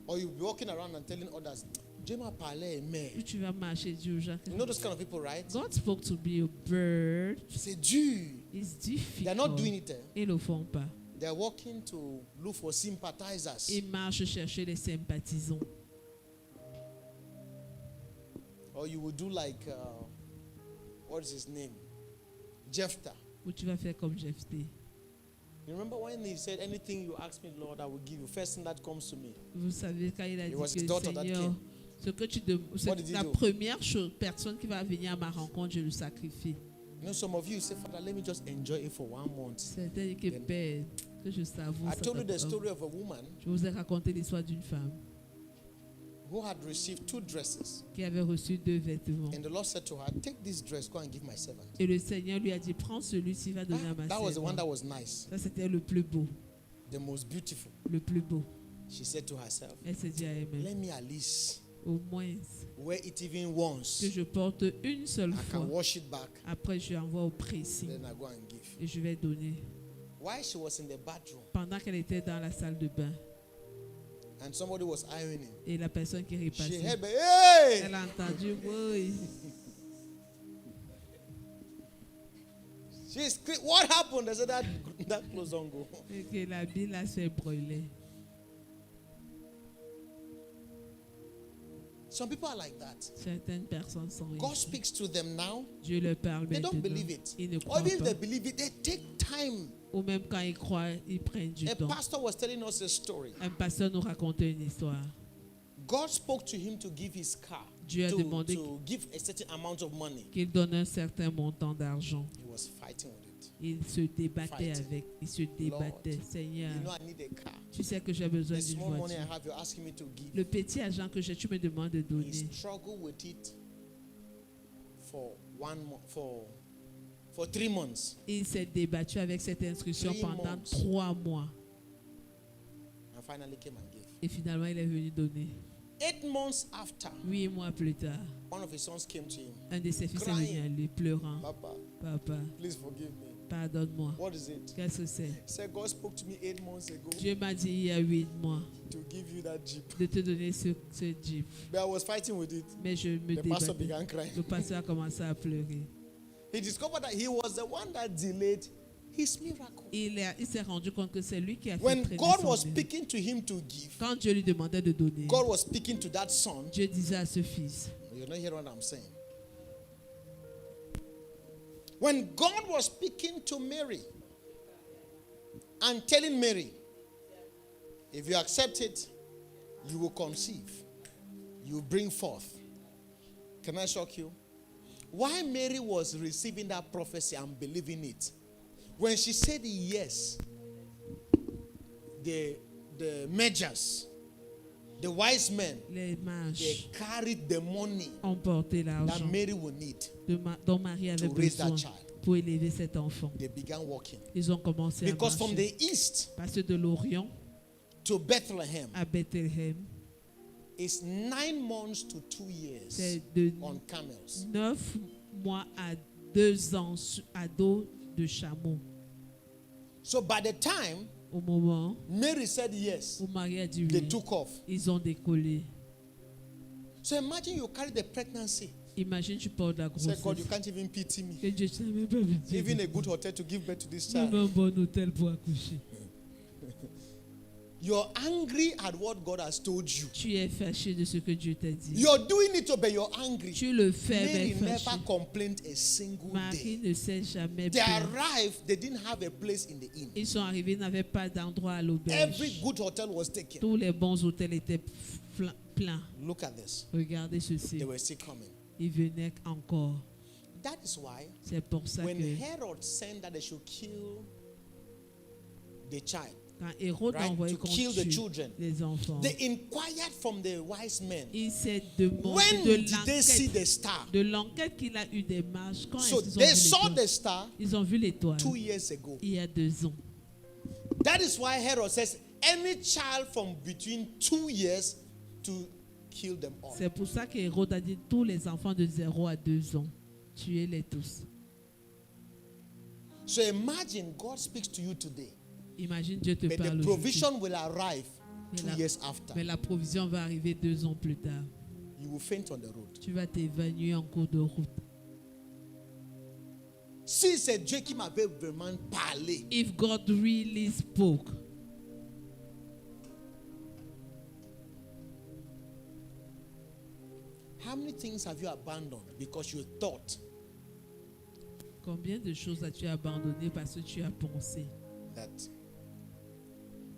Or you'll be walking around and telling others, Dieu m'a parlé, mais. Où tu vas marcher, Dieu, Jacques. You know those kind of people, right? God spoke to me a bird. C'est dur. It's They're not difficult. doing it. Ils ne le font pas. They're walking to look for sympathizers. Ils marchent chercher les sympathisants. Or you will do like, what is his name? Jephthah. Ou tu vas faire comme Jephthé. You remember when he said, anything you ask me, Lord, I will give you. First thing that comes to me. Vous savez, quand il a It dit was que his daughter that Seigneur, came. ce que What did he la do? première personne qui va venir à ma rencontre, je le sacrifie. You know, some of you say, Father, let me just enjoy it for 1 month. C'est-à-dire que Père, que je savoure I ça told you the d'abord. story of a woman Je vous ai raconté l'histoire d'une femme who had received 2 dresses. qui avait reçu 2 vêtements. And the Lord said to her, take this dress, go and give my servant. Et le Seigneur lui a dit, prends celui-ci, va donner à ma That was the one servante. that was nice, Ça, c'était le plus beau. the most beautiful. Le plus beau. She said to herself, Elle s'est dit à elle-même, let me at least au moins wear it even once. que je porte une seule I can fois. wash it back, Après, je envoie au pressing then I go and give. et je vais donner. While she was in the bathroom Pendant qu'elle était dans la salle de bain and somebody was ironing, et la personne qui she repassait, heard, hey! elle a entendu, oui. She screamed, what happened? I said, that clothes don't go. Et que la bille là s'est brûlée. Some people are like that. Certaines personnes sont God ici. speaks to them now. Dieu leur parle They don't maintenant. believe it. Ils ne Or croient even if pas. they believe it, they take time. Ou même quand ils croient, ils prennent du A temps. pastor was telling us a story. Un pasteur nous racontait une histoire. God spoke to him to give his car, Dieu a demandé to give a certain amount of money. qu'il donne un certain montant d'argent. He was fighting with it. Il se débattait Fighting. avec. Il se débattait. Seigneur, You know, I need a car. tu sais que j'ai besoin The d'une small money I voiture. have, you're asking me to give. Le petit argent que j'ai, tu me demandes de He donner. struggled with it for 3 months. Il s'est débattu avec cette instruction 3 pendant months. 3 mois. And finally came and gave. Et finalement, il est venu donner. 8 months after, 8 mois plus tard, one of his sons came to him. un de ses fils est Crying. venu à lui pleurant. Papa, Papa, please forgive me. pardonne-moi. What is it? Qu'est-ce que c'est? He said, God spoke to me 8 months ago Dieu m'a dit il y a 8 mois to give you that Jeep. de te donner ce Jeep. But I was fighting with it. Mais je me The pastor débattais. began crying. Le pasteur a commencé à pleurer. He discovered that he was the one that delayed his miracle. Il s'est rendu compte que c'est lui qui a fait When traîner God son was miracle. speaking to him to give, Quand Dieu lui demandait de donner, God was speaking to that son. Dieu disait à ce fils, You're not hearing what I'm saying. When God was speaking to Mary and telling Mary, if you accept it, you will conceive, you will bring forth. Can I shock you? Why Mary was receiving that prophecy and believing it, when she said yes, the Magi's, the wise men, les they mages carried the money ont porté that l'argent Mary would need. dont Marie avait to raise that besoin child. pour élever cet enfant. They began walking. Ils ont commencé à Because from marcher. the east Parce que de l'Orient to Bethlehem à Bethléem, is 9 months to 2 years c'est de on camels. 9 mois à 2 ans à dos de chameau. So by the time Au moment Mary said yes, où Marie a dit they oui, took off. ils ont décollé. So imagine you carry the pregnancy. Imagine tu portes la Say, God, you grossesse. can't even pity me. Et Dieu, tu n'as même pas pitié. Even a good hotel to give birth to this Même child. un bon hôtel pour accoucher. You're angry at what God has told you. Tu es fâché de ce que Dieu t'a dit. You're doing it, but you're angry. Tu le fais, Mary mais never fâché. complained a single Marie day. ne s'est jamais They plaint. arrived, they didn't have a place in the inn. Ils sont arrivés, ils n'avaient pas d'endroit à Every l'auberge. good hotel was taken. Tous les bons hôtels étaient pleins. Look at this. Regardez ceci. They were still coming. Ils venaient encore. That is why C'est pour ça when que Herod sent that they should kill the child, quand Hérode a right, envoyé to qu'on kill the tue children, les enfants, they inquired from the wise men, il s'est demandé when de did they see l'enquête. the star? De l'enquête qu'il a eu des marches, quand So est-ce qu'ils ont they vu saw l'étoile? the star Ils ont vu l'étoile 2 years ago. il y a 2 ans. That is why Herod says any child from between 2 years to kill them all. C'est pour ça qu'Hérode a dit tous les enfants de 0 à 2 ans, tuez-les tous. So imagine God speaks to you today, Imagine Dieu te but parle the aujourd'hui. provision will arrive Mais 2 years after. Mais la provision va arriver 2 ans plus tard. You will faint on the road. Tu vas t'évanouir en cours de route. Si c'est Dieu qui m'avait vraiment parlé, If God really spoke, how many things have you abandoned because you thought combien de choses as-tu abandonné parce que tu as pensé that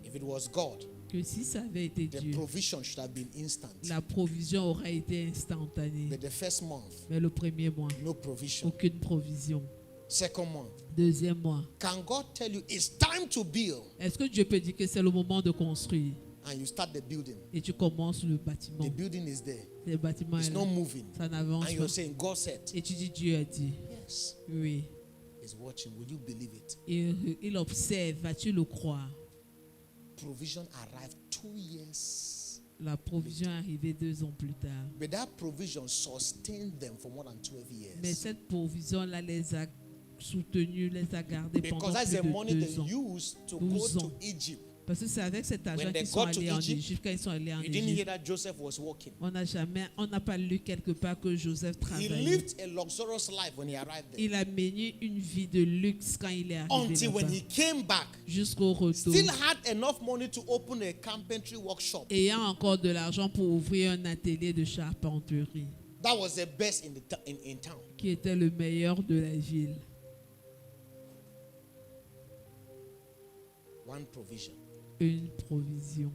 if it was God, que si ça avait été the Dieu, provision should have been instant. la provision aurait été instantanée. But the first month, Mais le premier mois, no provision. aucune provision. Second month, Deuxième mois, can God tell you it's time to build? est-ce que Dieu peut dire que c'est le moment de construire? and you start the building. et tu commences le bâtiment. The building is there. Le bâtiment It's est not là, moving. ça n'avance And pas. you're saying, God said, Et tu dis, Dieu a dit. yes, Oui. He's watching. Will you believe it? Il observe, vas-tu le croire? Provision arrived 2 years. La provision est arrivée 2 ans plus tard. But that provision sustained them for more than 12 Mais years. cette provision-là les a soutenus, les a gardés pendant Because that's plus the de money 2 they ans. used to 12 go ans. to Egypt. Parce que c'est avec cet argent When they qu'ils sont got to allés en Egypt, Égypte. Quand ils sont allés en You didn't hear Égypte, that Joseph was working. on n'a pas lu quelque part que Joseph He travaillait. lived a luxurious life when he arrived there. Il a mené une vie de luxe quand il est arrivé Until when là-bas, he came back, jusqu'au retour. still had enough money to open a carpentry workshop. Ayant encore de l'argent pour ouvrir un atelier de charpenterie, That was the best in town. qui était le meilleur de la ville. One provision. Une provision.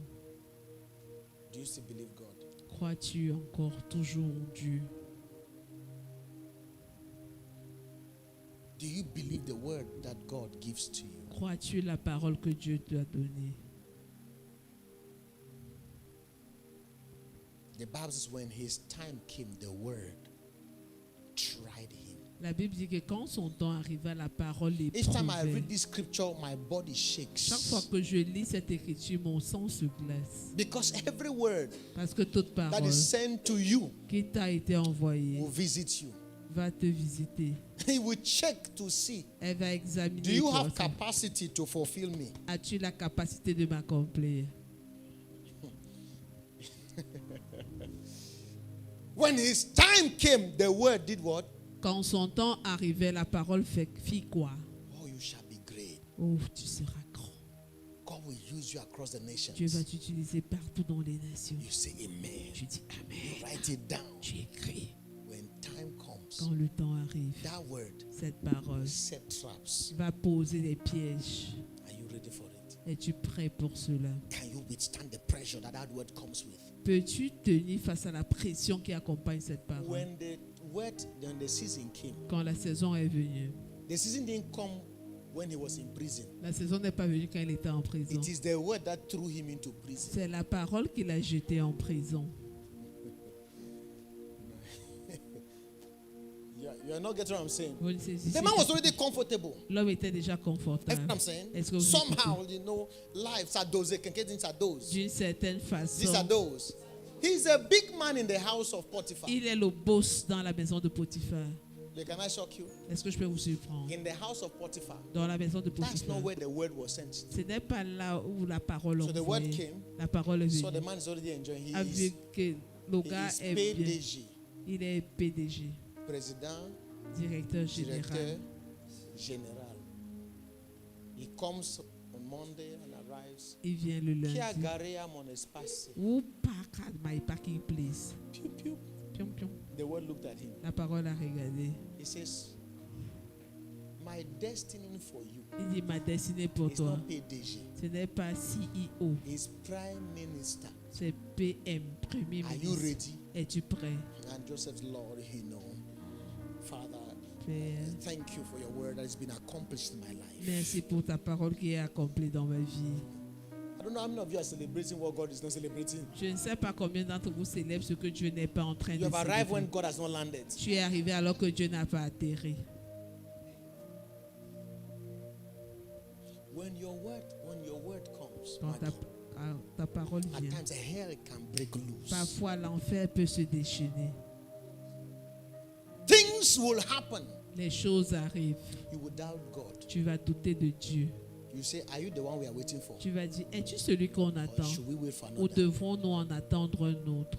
Do you still believe God? Crois-tu encore toujours en Dieu? Do you believe the word that God gives to you? Crois-tu la parole que Dieu t'a donnée? The Bible says when his time came, the word tried him. La Bible dit que quand son temps arriva, la parole Each time I l'éprouvait. read this scripture, my body Chaque fois shakes. que je lis cette écriture, mon sang se glace. Because every word Parce que toute that parole is sent to you qui t'a été envoyée will visit you. va te visiter. He will check to see, Elle va examiner do you toi. have capacity to fulfill me? As-tu la capacité de m'accomplir? When his time came, the word did what? Quand son temps arrivait, la parole fit quoi? Oh, you shall be great. Oh, tu seras grand. God will use you across the Dieu nations. va t'utiliser partout dans les nations. You say amen. Tu dis Amen. You write it down. Tu écris. When time comes, Quand le temps arrive, that word cette parole set traps. va poser des pièges. Are you ready for it? Es-tu prêt pour cela? Can you withstand the pressure that that word comes with? Peux-tu tenir face à la pression qui accompagne cette parole? When the season came, Quand la saison est venue. the season didn't come when he was in prison. La saison n'est pas venue quand il était en prison. It is the word that threw him into prison. C'est la parole qui l'a jeté en prison. You're not getting what I'm saying. Vous le saisissez? The man was already comfortable. L'homme était déjà That's what confortable. I'm saying. Est-ce que vous Somehow, you know, lives are those. They can get into those. D'une certaine These are façon, those. He's a big man in the house of Potiphar. il est le boss dans la maison de Potiphar. Can I shock you? Est-ce que je peux vous surprendre? In the house of Potiphar, Dans la maison de that's Potiphar. not where the word was sent. Ce n'est pas là où la parole So the word envoyée. came. La parole est So the venue. man is already enjoying. A vu que le gars He est is bien. PDG, Il est PDG, Président, directeur Directeur général. Général. He comes on Monday and arrives. Il vient le Qui a lundi. garé à mon espace? Où park at my parking place? Pew, pew. Pion, pion. The word looked at him. La parole a regardé. He says, my destiny for you Il dit ma destinée pour is toi. not PDG. Ce n'est pas CEO, He's Prime Minister. c'est PM, Premier Are you ministre. ready? Es-tu prêt? And Joseph's Lord, you know, Father, Père, thank you for your word that has been accomplished in my life. merci pour ta parole qui est accomplie dans ma vie. I don't know how many of you are celebrating what God is not celebrating. Je ne sais pas combien d'entre vous célèbrent ce que Dieu n'est pas en train You de have arrived when célébrer. God has not landed. Tu es arrivé alors que Dieu n'a pas atterri. When your word comes, Quand Maggie, ta parole at vient, times hell can break loose. parfois l'enfer peut se déchaîner. Things will happen. Les choses arrivent. You will doubt God. Tu vas douter de Dieu. You say, are you the one we are waiting for? Tu vas dire, es-tu celui qu'on Or attend? should we wait for Ou another? devons-nous en attendre un autre?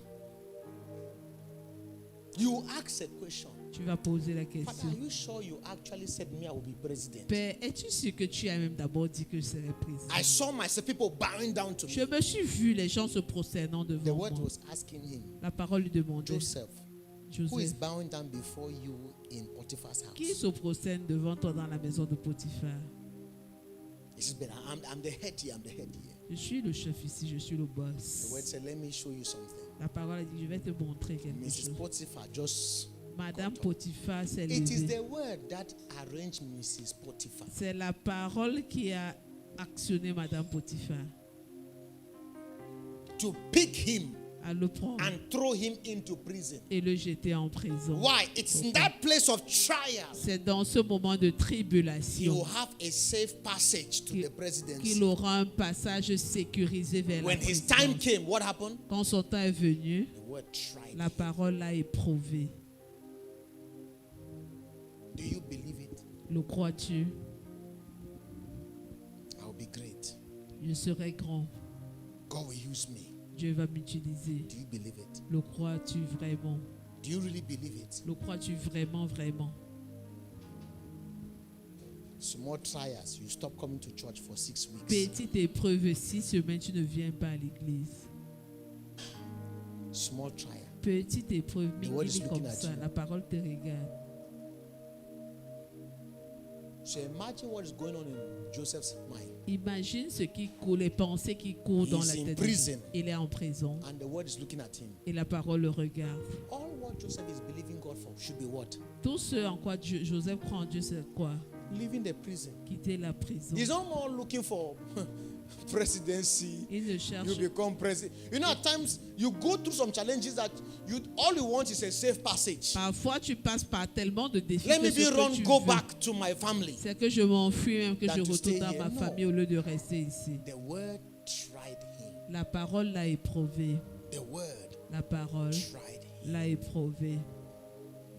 You ask a question. Tu vas poser la Father, question. are you sure you actually said me I will be president? Père, es-tu sûr que tu as même d'abord dit que je serais président? I saw myself people bowing down to Je me. me suis vu les gens se prosternant The devant word moi. was asking him, La parole lui demandait, Joseph, who is Joseph, bowing down before you in Potiphar's qui house? se prosterne devant toi dans la maison de Potiphar? He says, but I'm the head here, I'm the head here. Je suis le chef ici, je suis le The word boss. said, let me show you something. La parole a dit, je vais te montrer quelque Mrs. chose. Potiphar just... Madame Potiphar s'est It is levée. the word that arranged Mrs. Potiphar. C'est la parole qui a actionné Madame Potiphar. to pick him à le prendre and throw him into prison. et le jeter en prison. Why? It's in that place of trial C'est dans ce moment de you tribulation have a safe passage to the presidency. qu'il aura un passage sécurisé vers la When his time présidence. came, what happened? Quand son temps est venu, The word tried. la parole l'a éprouvé. Do you believe it? Le crois-tu? I'll be great. Je serai grand. God will use me. Dieu va m'utiliser. Do you believe it? Le crois-tu vraiment? Do you really believe it? Le crois-tu vraiment, vraiment? Small trials. You stop coming to church for 6 weeks. Petite épreuve, 6 semaines, tu ne viens pas à l'église. Small trial. Petite épreuve, The word is mini comme looking at ça, you. la parole te regarde. So imagine what is going on in Joseph's mind. Imagine ce qui coule, les pensées qui courent dans He's la in tête. de prison. Joseph. Il est en prison And the word is looking at him. et la parole le regarde. All what Joseph is believing God for should be what? Tout ce en quoi Joseph croit en Dieu, c'est quoi? Leaving the prison. Quitter la prison. He's no more looking for presidency. Il ne cherche. You become president. You know, at times you go through some challenges that all you want is a safe passage. Parfois, tu passes par tellement de défis Let que me ce be que run, tu go veux, back to my family. c'est que je m'enfuis même que Than je to stay retourne dans here. ma No. famille au lieu de rester ici. The word tried him. La parole l'a éprouvé. The word La parole tried him. l'a éprouvé.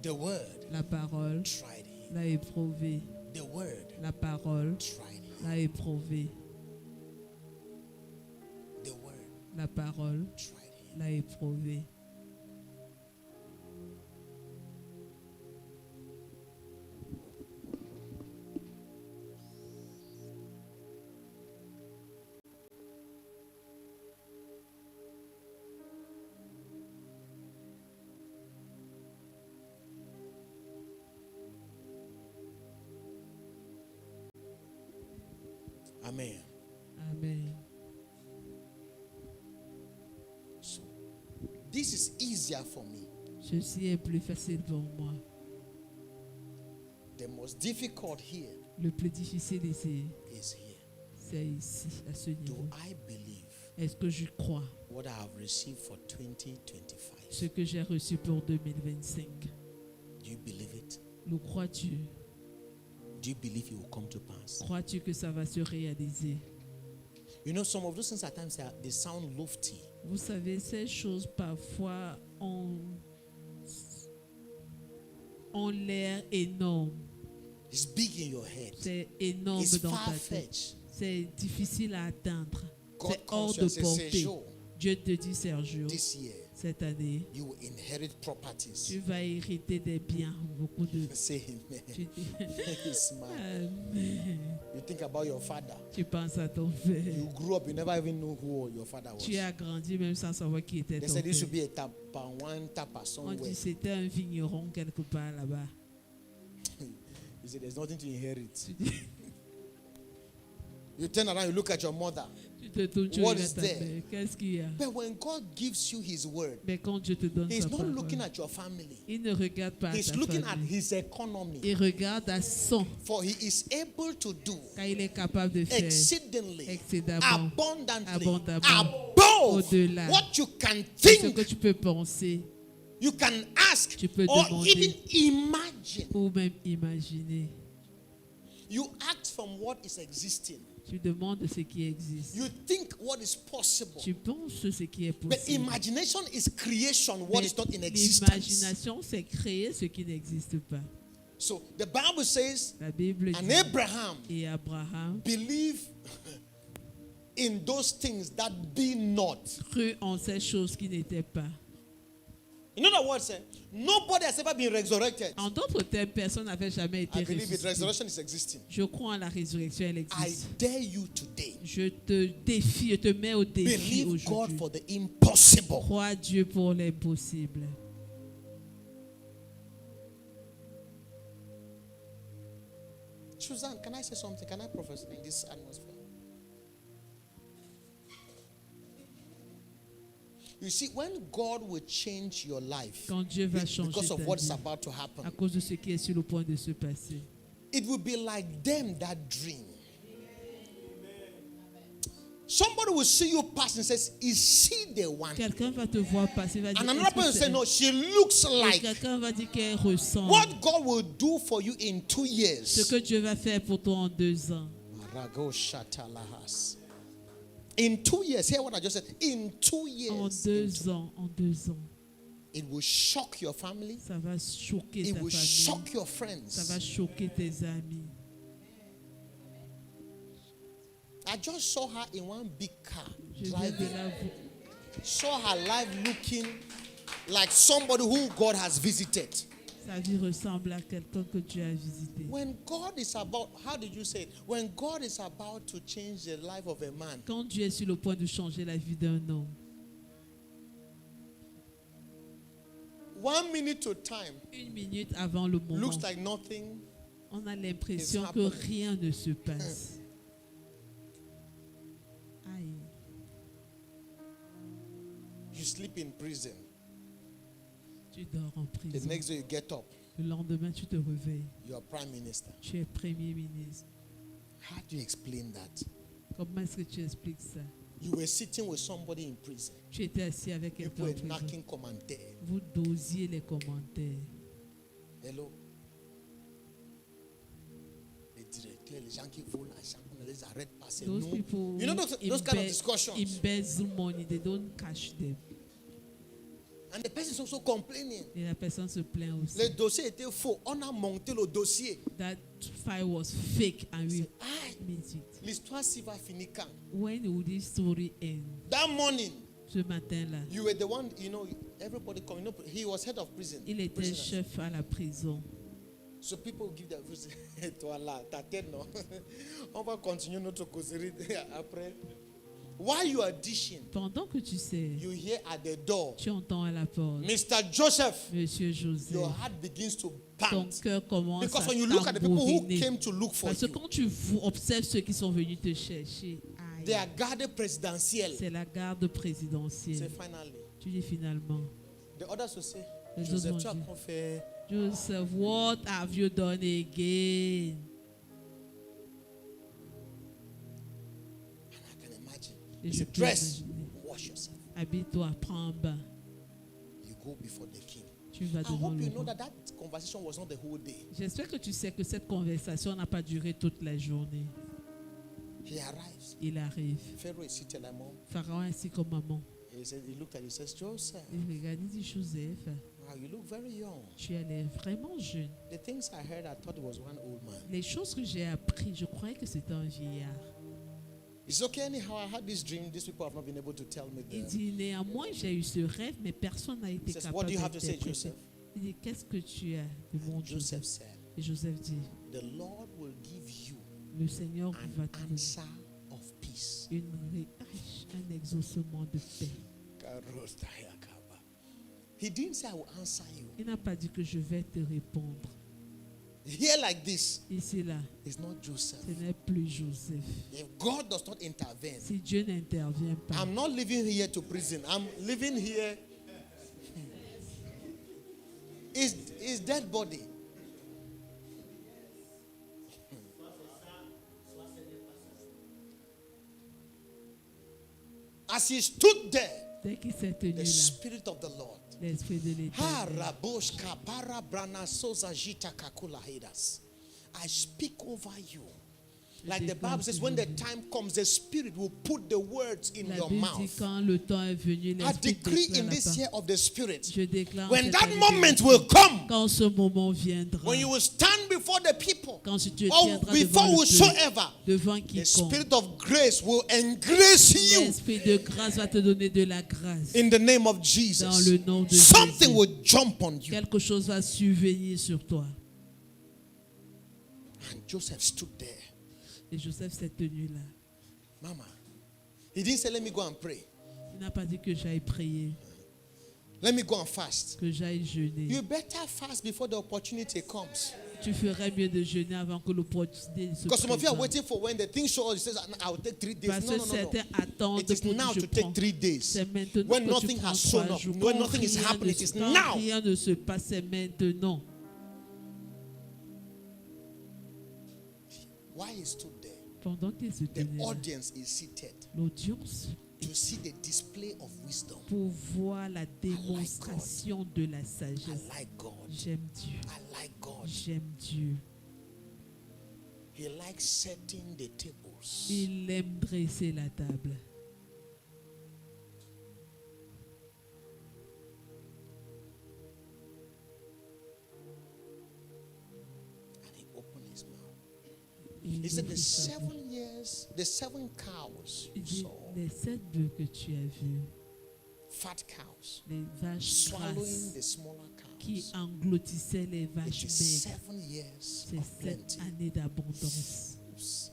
The word La parole tried him. l'a éprouvé. The word La parole tried him. l'a éprouvé. The word La parole tried him. l'a éprouvé. Amen. Amen. So this is easier for me. Ceci est plus facile pour moi. The most difficult here Le plus difficile ici, is here. c'est ici, à ce Do niveau. I believe Est-ce que je crois what I have received for 2025? ce que j'ai reçu pour 2025? Do you believe it? Le crois-tu? Do you believe it will come to pass? Crois-tu que ça va se réaliser? You know, some of those things at times they sound lofty. Vous savez, ces choses parfois ont l'air énorme. It's big in your head. C'est énorme It's dans ta tête. far-fetched. C'est difficile à atteindre. God C'est hors comes to de us and says, portée. Sergio, Dieu te dit, Sergio, this year cette année, you will inherit properties. tu vas hériter des biens, beaucoup de... Say amen. Tu, You smile. Amen. You think about your father. Tu penses à ton père. You grew up, you never even know who your father was. Tu as grandi même sans savoir qui était They ton said you should père. be a tapa, one tapa On somewhere. dit c'était un vigneron quelque part là-bas. You say there's nothing to inherit. Tu dis- You turn around, you look at your mother. Tu te tournes, tu What regardes is ta there? mère. Qu'est-ce qu'il y a? But when God gives you His word, Mais quand Dieu te donne He's sa not parole, looking at your family. il ne regarde pas à He's ta looking at famille. His economy. Il regarde à son, For He is able to do car il est capable de faire exceedingly, excédemment, abundantly, abondamment, above au-delà what you can de ce que think, tu peux penser you can ask, Tu peux or demander. even imagine. ou même imaginer. You act from what is existing. Tu demandes ce qui existe. You think what is possible. Tu penses ce qui est But possible. imagination is creation, what Mais is not in existence. l'imagination, c'est créer ce qui n'existe pas. So the Bible says, La Bible and dit, Abraham et Abraham believe in those things that be not. crut en ces choses qui n'étaient pas. In other words, nobody has ever been resurrected. En d'autres termes, personne n'avait jamais été I believe it. ressuscité. Resurrection is existing. Je crois en la résurrection, elle I existe. dare you today. Je te défie, je te mets au défi Believe God aujourd'hui. for the impossible. Crois Dieu pour l'impossible. Suzanne, can I say something? Can I prophesy in this atmosphere? You see, when God will change your life Quand Dieu va changer because of ta what's vie, about to à happen, cause de ce qui est sur le point de se passer, it will be like them that dream. Somebody will see you pass and says, is she the one? Quelqu'un va te voir passer, va dire, And another est-ce que person c'est say, elle? no, she looks Et like. quelqu'un va dire qu'elle ressemble. What God will do for you in 2 Ce years. que Dieu va faire pour toi en 2 ans. In 2 years, hear what I just said. In 2 En years, 2 ans, en 2 ans. it will shock your family. Ça va choquer It ta will famille. shock your Ça va friends. choquer tes amis. I just saw her in one big car Je viens de driving. la voir. Saw her life looking like somebody who God has visited. Sa vie ressemble à quelqu'un que tu as visité. When God is about, how did you say it? When God is about to change the life of a man, Quand Dieu est sur le point de changer la vie d'un homme, 1 minute to time 1 minute avant le moment, looks like nothing. on a l'impression It's que happening. rien ne se passe. Aïe. You sleep in prison. Tu dors en The prison. next day you get up, Le lendemain, tu te réveilles. you're prime minister. Tu es premier ministre. How do you explain that? Comment est-ce que tu expliques ça? You were sitting with somebody in prison. Tu étais assis avec People quelqu'un en were prison. knocking commentaires. Vous dosiez les commentaires. Hello. Les directeurs, les gens qui volent l'argent, on les arrête passer. Those Nous. people You know those kind of discussions. embezzle money, they don't cash them. And the person is also complaining. Et la personne se plaint aussi. Le dossier était faux. On a monté le dossier. That file was fake and we C'est, aïe, made it. l'histoire s'y va finir quand? When will this story end? That morning, Ce matin-là, you were the one, everybody coming. He was head of prison. il était prisoners. chef à la prison. So people give their views. Toi là, ta tête non. On va continuer notre causerie après. While you are dishing, Pendant que tu sais, you hear at the door, tu entends à la porte, Mr. Joseph, Monsieur Joseph, your heart begins to ton pound. cœur commence Because à when you look at the people who tambouriner. came to look for Parce que you, quand tu observes ceux qui sont venus te chercher, aïe, they are garde présidentielle. c'est la garde C'est présidentielle. finally. Tu dis finalement, The others will say, Les Joseph, autres tu as vont dire, qu'on fait. Joseph, what have you done again? And I can imagine. Et He je said, peux dress, imaginer. wash yourself. Habille-toi, prends un bain. You go before the king. Tu vas I devant hope le you know roi. that conversation was not the whole day. J'espère que tu sais que cette conversation n'a pas duré toute la journée. He arrives. Il arrive. Pharaoh is seated like mom. Pharaon ainsi comme maman. He looked at you, he says, Joseph, Il regarde, il dit, Joseph, wow, you look very young. tu as l'air vraiment jeune. The things I heard, I thought it was one old man. Les choses que j'ai apprises, je croyais que c'était un vieillard. It's okay anyhow, I had this dream. These people have not been able to tell me Il that. dit, néanmoins, j'ai eu ce rêve, mais personne n'a été He says, capable what do you have to say, d'interpréter. Joseph? Il dit, qu'est-ce que tu as de mon Joseph Joseph? said, Et Joseph dit, the Lord will give you le Seigneur va an te donner answer of peace. un exaucement de paix. He didn't say I will answer you. Il n'a pas dit que je vais te répondre. Here like this, Ici, là, it's not Joseph. ce n'est plus Joseph. If God does not intervene, Si Dieu n'intervient pas, I'm not living here to prison. I'm living here. Is dead body. As he stood there, dès qu'il s'est tenu the là, Spirit of the Lord. l'Esprit de Ha, l'Éternel, raboshka, bara, brana, soza, jita, kakula, hidas. I speak over you. Like the Bible says, when the time comes, the Spirit will put the words in la your Bible dit mouth. quand le temps est venu, I l'Esprit decree déclare in la this parole. year of the Spirit, Je déclare when cette that année de moment l'Esprit, will come, quand ce moment viendra, when you will stand before the people, quand tu te or tiendras before devant le peuple, whosoever, devant the quiconque, Spirit of grace will engrace you l'Esprit de grâce va te donner de la grâce. in the name of Dans Jesus. le nom de Something Jésus. will jump on you. Quelque chose va survenir sur toi. And Joseph stood there. Et Joseph s'est tenu là. Mama, he didn't say, let me go and pray. Il n'a pas dit que j'aille prier, Let me go and fast. que j'aille jeûner. You better fast before the opportunity comes. Tu ferais mieux de jeûner avant que l'opportunité se Because some of you are présente. waiting for when the thing shows, you say, I'll take 3 days. Parce No, que no, no, certains no. attendent It is pour now que je to take prends. 3 days. C'est maintenant When que tu nothing prends has shown 3 up, jours. when Quand nothing is rien happening, ne- it is quand now. rien ne se passe, c'est maintenant. Why he stood there? Pendant qu'il se The tenait là, audience is seated l'audience to see the display of wisdom. pour voir la démonstration de la I sagesse. like God. J'aime Dieu. I like God. J'aime Dieu. He likes setting the tables. Il aime dresser la table. And he opened his mouth. Il He said, the ouvrit sa bouche. 7 years, the 7 cows Il you dit, saw, les 7 bœufs que tu as vus, fat cows, les vaches swallowing grasses the smaller qui cows. engloutissaient les It vaches is maigres, 7 years c'est of 7 plenty. années d'abondance. Oops.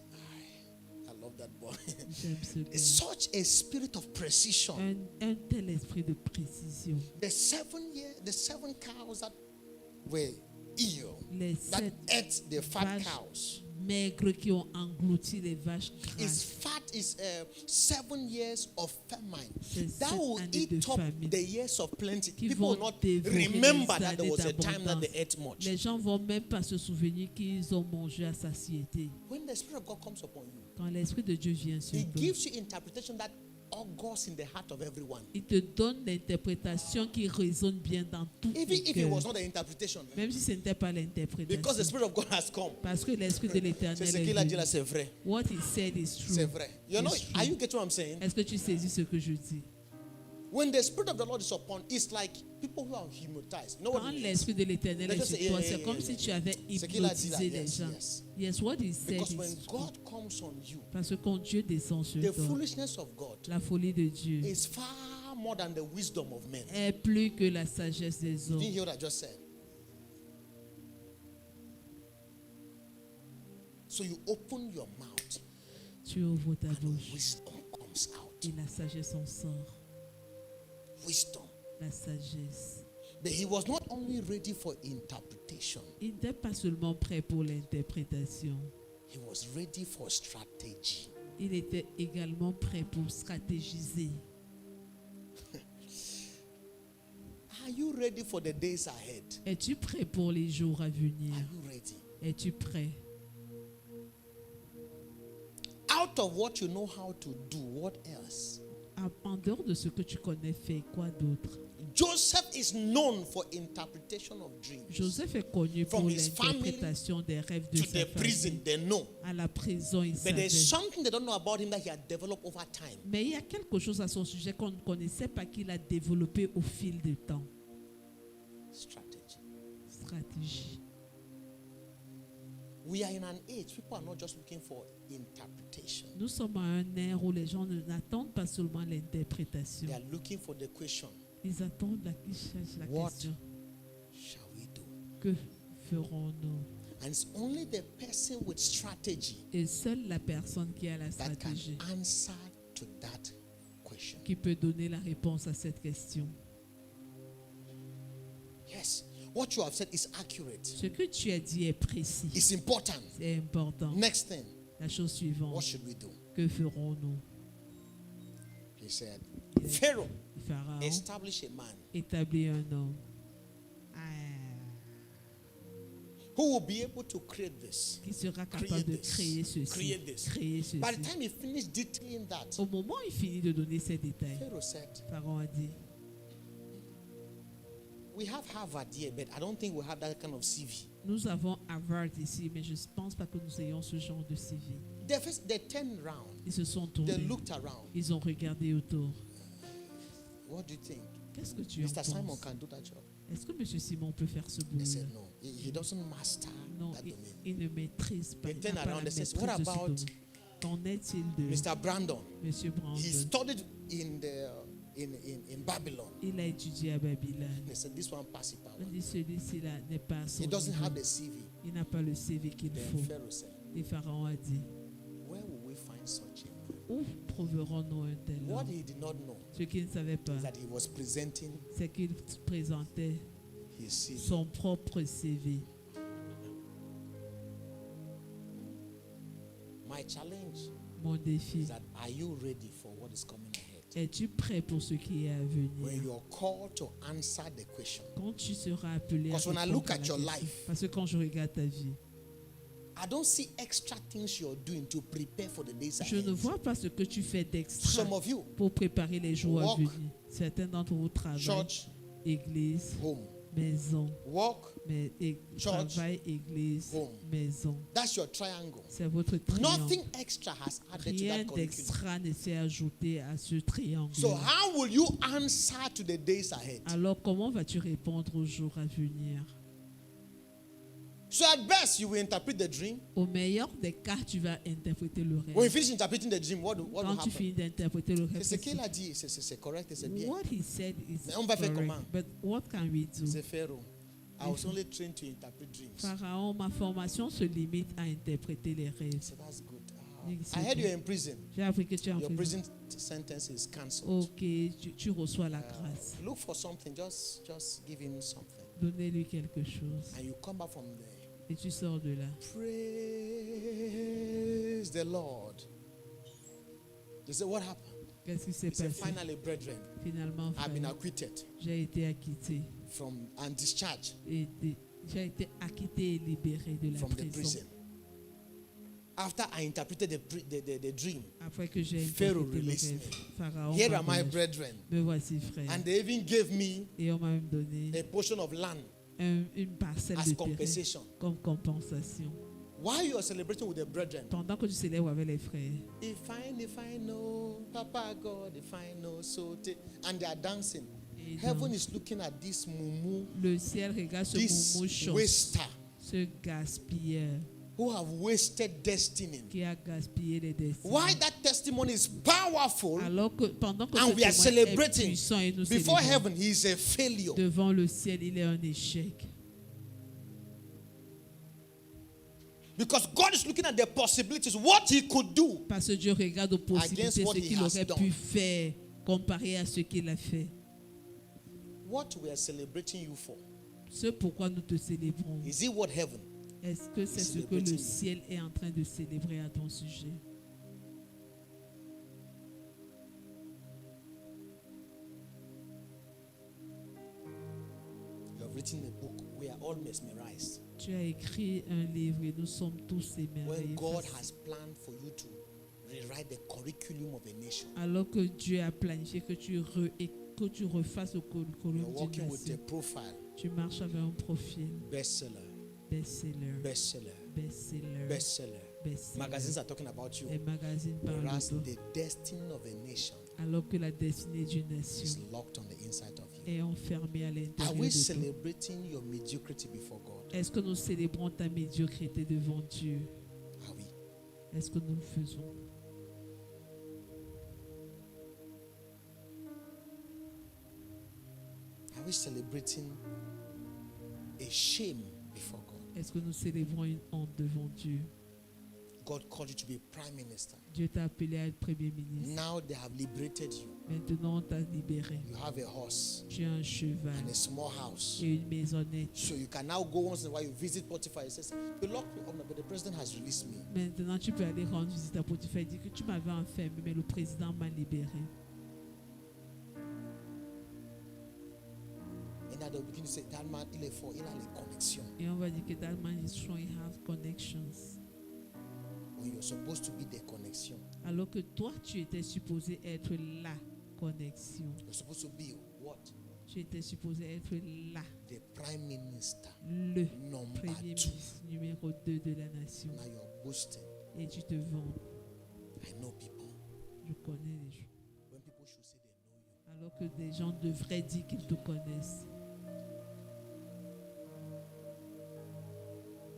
I love that boy. J'aime ce gars. It's such a spirit of precision. Un tel esprit de précision. The 7 cows that were ill, Les that 7 ate the fat vaches cows. maigres qui ont englouti les vaches Is grasses. fat is 7 years of famine. C'est That 7 will années eat de up famine the years of plenty. qui People will vont not dévorer remember les that there années was a time that d'abondance. they ate much. Les gens vont même pas se souvenir qu'ils ont mangé à satiété. When the Spirit of God comes upon you, Quand l'Esprit de Dieu vient sur He toi, gives you interpretation that augurs in the heart of everyone. il te donne l'interprétation qui résonne bien dans tout Even le if it cœur. was not the interpretation, Même si ce n'était pas because the l'interprétation. Spirit of God has come. Parce que l'Esprit de C'est l'Éternel ce est qu'il a dit venu. là, c'est vrai. What he said is C'est true. vrai. You know, It's true. are you getting what I'm saying? Est-ce que tu saisis ce que je dis? When the Spirit of the Lord is upon, it's like people who are hypnotized. You know what Quand it means? l'Esprit de l'Éternel Let's est just sur say, toi, yeah, c'est yeah, comme yeah, si yeah. tu avais Ce qu'il a dit là, hypnotisé les yes, gens. yes. Yes, what he said Because is when true. God comes on you, Parce que quand Dieu descend sur the toi, foolishness of God la folie de Dieu is far more than the wisdom of men. est plus que la sagesse des Did you hommes. hear what I just said? So you open your mouth Tu ouvres ta and bouche wisdom comes out. et la sagesse en sort. Wisdom. La sagesse. But he was not only ready for interpretation, Il n'était pas seulement prêt pour l'interprétation. he was ready for strategy. Il était également prêt pour stratégiser. Are you ready for the days ahead? Es-tu prêt pour les jours à venir? Are you ready? Es-tu prêt? Out of what you know how to do, what else? En dehors de ce que tu connais, fais quoi d'autre? Joseph is known for interpretation of dreams. Joseph est connu From pour his l'interprétation des rêves de To sa the prison, famille. they know. À la prison, il But savait. there's something they don't know about him that he had developed over time. Mais il y a quelque chose à son sujet qu'on ne connaissait pas qu'il a développé au fil du temps. Strategy. Stratégie. We are in an age, people are not just looking for interpretation. Nous sommes à un ère où les gens n'attendent pas seulement l'interprétation. They are looking for the question, Ils attendent, ils cherchent la What? question. shall we do? Que ferons-nous? And it's only the person with strategy Et seule la personne qui a la that can stratégie answer to that question. qui peut donner la réponse à cette question. Yes, what you have said is accurate. Ce que tu as dit est précis. It's important. C'est important. Next thing, La chose what suivante, should we do? que ferons-nous? He said, Il a- Pharaoh, Pharaon establish a man établit un homme who will be able to create this. qui sera capable Create de this. créer ceci. Create this. Créer ceci. By the time he finished detailing that, Au moment où il finit de donner ces détails, Pharaoh said, Pharaon a dit, we have Harvard here, but I don't think we have that kind of CV. nous avons Harvard ici, mais je ne pense pas que nous ayons ce genre de CV. They turned around. Ils se sont They tournés. looked around. Ils ont regardé autour. What do you think? Qu'est-ce que tu en Mr. Simon penses? can do that job. Est-ce que M. Simon peut faire ce They boulot? said no. He doesn't master Non, that il, domain. il ne maîtrise pas. They Il turn n'a pas la around and maîtrise says, what de ce about domaine. Qu'en est-il de Mr. Brandon? M. He Brandon? studied in Babylon. Il a étudié à Babylone. They said this one pass it power. On dit celui-ci là n'est pas à son He doesn't niveau. have the CV. Il n'a pas le CV qu'il Then faut. Pharaoh said, Et Pharaon a dit, where will we find such a man? où trouverons-nous un tel What homme? he did not know Ce qu'il ne savait pas, is that he was presenting c'est qu'il présentait his CV. son propre CV. My challenge Mon défi, is that are you ready for what is coming ahead? es-tu prêt pour ce qui est à When venir? you're called to answer the question, Quand tu seras appelé à Because when I répondre look à at la your question, life, parce que quand je regarde ta vie, I don't see extra things you're doing to prepare for the days Je ahead. ne vois pas ce que tu fais d'extra Some of you, pour préparer les jours à Work, venir. Certains d'entre vous travaillent, church, église, home. maison, Work, mais Church, travail, église, home. maison. That's your triangle. C'est votre triangle. Nothing extra has added to Rien that curriculum. d'extra ne s'est ajouté à ce triangle. So how will you answer to the days ahead? Alors, comment vas-tu répondre aux jours à venir? So at best, you will interpret the dream. Au meilleur des cas, tu vas interpréter le When you rêve. finish interpreting the dream, what will Quand tu happen? finis d'interpréter le rêve, C'est ce qu'il a dit, c'est correct, c'est bien. what he said is Mais on va faire correct. comment? But what can we do? C'est Pharaoh. I was only trained to interpret dreams. Pharaon, ma formation se limite à interpréter les rêves. So that's good. Oui, I c'est heard bien. you're in prison. J'ai appris que tu es en Your prison. prison sentence is cancelled. Ok, tu reçois la grâce. Look for something. Just give him something, Donnez-lui quelque chose. and you come back from there. Et tu sors de là. Praise the Lord. They say, what happened? Qu'est-ce qui s'est He said, passé? finally, brethren, Finalement, I've been frère, acquitted j'ai été acquitté. and discharged J'ai été acquitté et libéré de la from the prison. prison. After I interpreted the dream, Après que j'ai Pharaoh interprété le released rêve, Pharaon here m'a are my relâché. brethren. Me voici, frère. And they even gave me Et on m'a même donné a portion of land une parcelle as de terrain compensation. comme compensation. While you are celebrating with the brethren, Pendant que tu célèbres avec les frères, if I know, Papa God, if I know, so and they are dancing. et Heaven donc, is looking at this mumu, le ciel regarde ce this moumou chance, waster ce gaspilleur who have wasted destiny. qui a gaspillé les destinées. Why that testimony is powerful, Alors que pendant que and ce we are témoin est celebrating puissant et nous before célébrons, heaven, he is a failure. devant le ciel, il est un échec. Because God is looking at the possibilities, what he could do. Parce que Dieu regarde aux possibilités, what ce he qu'il has aurait done. pu faire comparé à ce qu'il a fait. What we are celebrating you for. Ce pourquoi nous te célébrons. Is it what heaven? Est-ce que c'est ce que le ciel est en train de célébrer à ton sujet? You have written a book. We are all mesmerized. Tu as écrit un livre et nous sommes tous émerveillés. When God has planned for you to rewrite the curriculum of a nation. Alors que Dieu a planifié que que tu refasses le You're curriculum d'une working with a nation. profile. Tu marches avec un profil Bestseller. best-seller, Bestseller. best-seller, Bestseller. best-seller. Magazines are talking about you. Les magazines parlent Whereas de toi. the destiny of a nation Alors que la destinée d'une is nation locked on the inside of you. est enfermée à Are l'intérieur we de toi. celebrating your mediocrity before God? Est-ce que nous célébrons ta médiocrité devant Dieu? Are we? Est-ce que nous le faisons? Are we celebrating a shame before God? Est-ce que nous célébrons une honte devant Dieu? God called you to be prime minister. Dieu t'a appelé à être premier ministre. Now they have liberated you. Maintenant, on t'a libéré. You have a horse Tu as un cheval and a small house. et une maisonnette. So you can now go once in a while, you visit Potiphar. He says, you locked me up, but the president has released me. Maintenant, tu peux aller rendre visite à Potiphar et dire que tu m'avais enfermé, mais le président m'a libéré. And now they'll begin to say, that man, il est fort, il a les connexions. Et on va dire que that man is strong, he has connections. When you're supposed to be the connection. Alors que toi, tu étais supposé être la connexion. You're supposed to be what? Tu étais supposé être la, The prime minister. le Number premier 2. ministre numéro 2 de la nation. Now you're boasting. Et tu te vends. I know people. Je connais les gens. When people should say they know you. Alors que des gens devraient dire qu'ils te connaissent.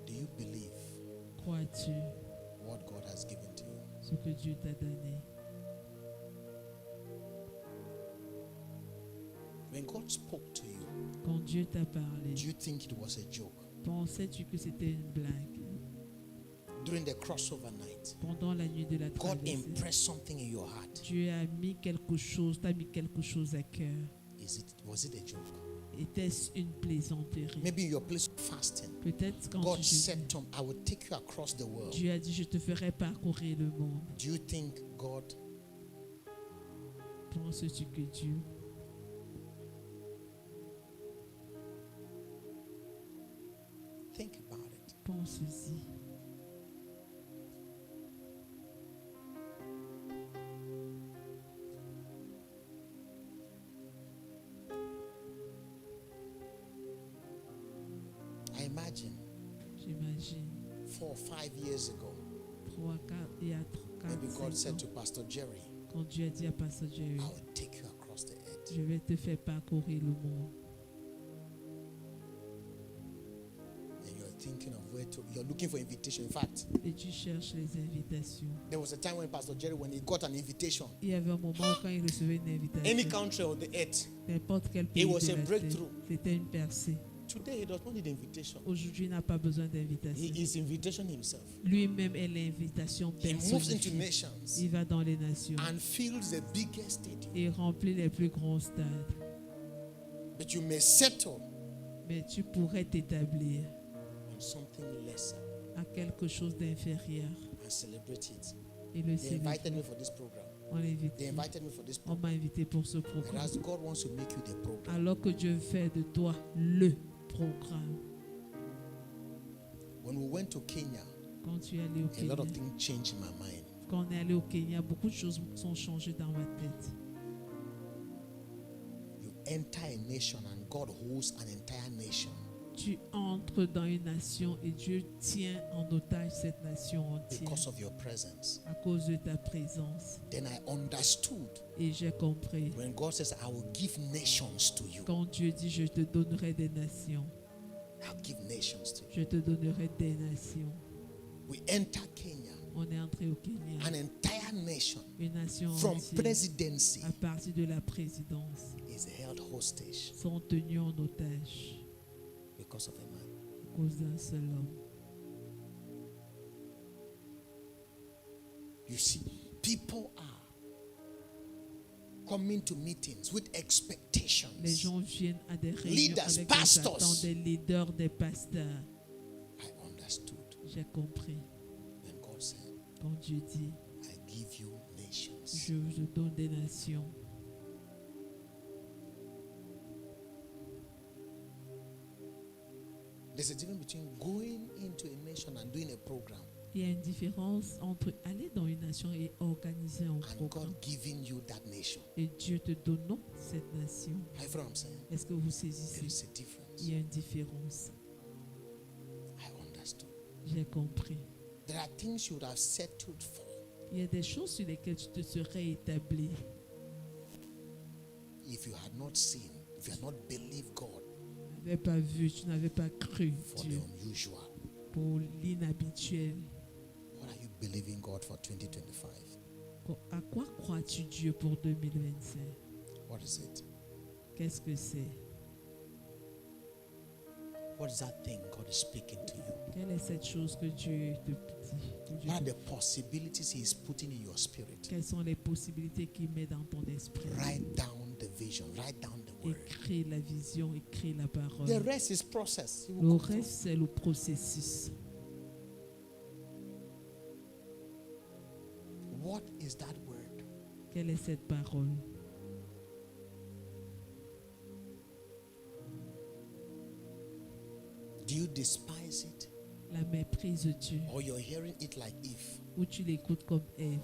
Do you believe Crois-tu what God has given to you? ce que Dieu t'a donné? When God spoke to you, Quand Dieu t'a parlé, do you think it was a joke? pensais-tu que c'était une blague? During the crossover night, Pendant la nuit de la God traversée, impressed something in your heart. Dieu a mis quelque chose, t'a mis quelque chose à cœur. Was it a joke? Était-ce une plaisanterie? Maybe in your place of fasting, Peut-être quand God tu said jeûnes, to him, I will take you across the world. Dieu a dit, je te ferai parcourir le monde. Do you think God Penses-tu que Dieu, think about it? pense-y, Imagine J'imagine 4 or 5 years ago, 3, 4, il y a 4, maybe God 5 said ans, to Pastor Jerry, quand Dieu a dit à Pasteur Jerry, I will take you across the earth. je vais te faire parcourir le monde. And you're thinking of where to, you're looking for invitation. In fact, Et tu cherches les invitations. there was a time when Pastor Jerry, when he got an invitation, Il y avait un moment où quand il recevait une invitation, any country on the earth, n'importe quel pays was de a la breakthrough. terre, c'était une percée. today he does not need invitation. Aujourd'hui, il n'a pas besoin He d'invitation. is invitation himself. Lui-même est l'invitation He moves into personnelle. nations Il va dans les nations and fills the biggest stadium. et remplit les plus grands stades. But you may settle Mais tu pourrais t'établir on something lesser à quelque chose d'inférieur and celebrate it. et le They invited célébrer. me for this program. On l'invite. They invited me for this On program. m'a invité pour ce programme. Whereas God wants to make you the program. Alors que Dieu fait de toi le programme. When we went to Kenya, Quand tu es allé au a lot Kenya, of things changed in my mind. quand on est allé au Kenya, beaucoup de choses sont changées dans ma tête. You enter a nation and God holds an entire nation. Tu entres dans une nation et Dieu tient en otage cette nation entière Because of your presence. à cause de ta présence. Then I understood Et j'ai compris. when God says, I will give nations to you. Quand Dieu dit, je te donnerai des nations, I'll give nations to you. je te donnerai des nations. We enter Kenya, On est entré au Kenya, an entire nation une nation from entière, presidency à partir de la présidence, is held hostage sont tenus en otage because of a man. à cause d'un seul homme. You see, people are coming to meetings with Les expectations. gens viennent à des réunions Leaders, avec des pastors. attentes, des leaders, des pasteurs. I understood J'ai compris when God said, quand Dieu dit, I give you nations. je vous donne des nations. There's a difference between going into a nation and doing a program Il y a une différence entre aller dans une nation et organiser un and programme God giving you that nation. et Dieu te donnant cette nation. You follow what I'm saying? Est-ce que vous There saisissez? is a difference. Il y a une différence. I understood. J'ai compris. There are things you would have settled for Il y a des choses sur lesquelles tu te serais établi if you had not seen, if you had not believed God tu n'avais pas vu, tu n'avais pas cru for Dieu the unusual. pour l'inhabituel. What are you believing God for 2025? À quoi crois-tu Dieu pour 2025? What is it? Qu'est-ce que c'est? What is that thing God is speaking to you? Quelle est cette chose que Dieu te dit? Que Dieu What are te- the possibilities He is putting in your spirit? Quelles sont les possibilités qu'il met dans ton esprit? Write down the vision, write down the word. Écris la vision, écris la parole. The rest is process. He will Le come through. reste, c'est le processus. What is that word? Quelle est cette parole? Do you despise it? La méprise Dieu. Or you're hearing it like if? Ou tu l'écoutes comme Ève.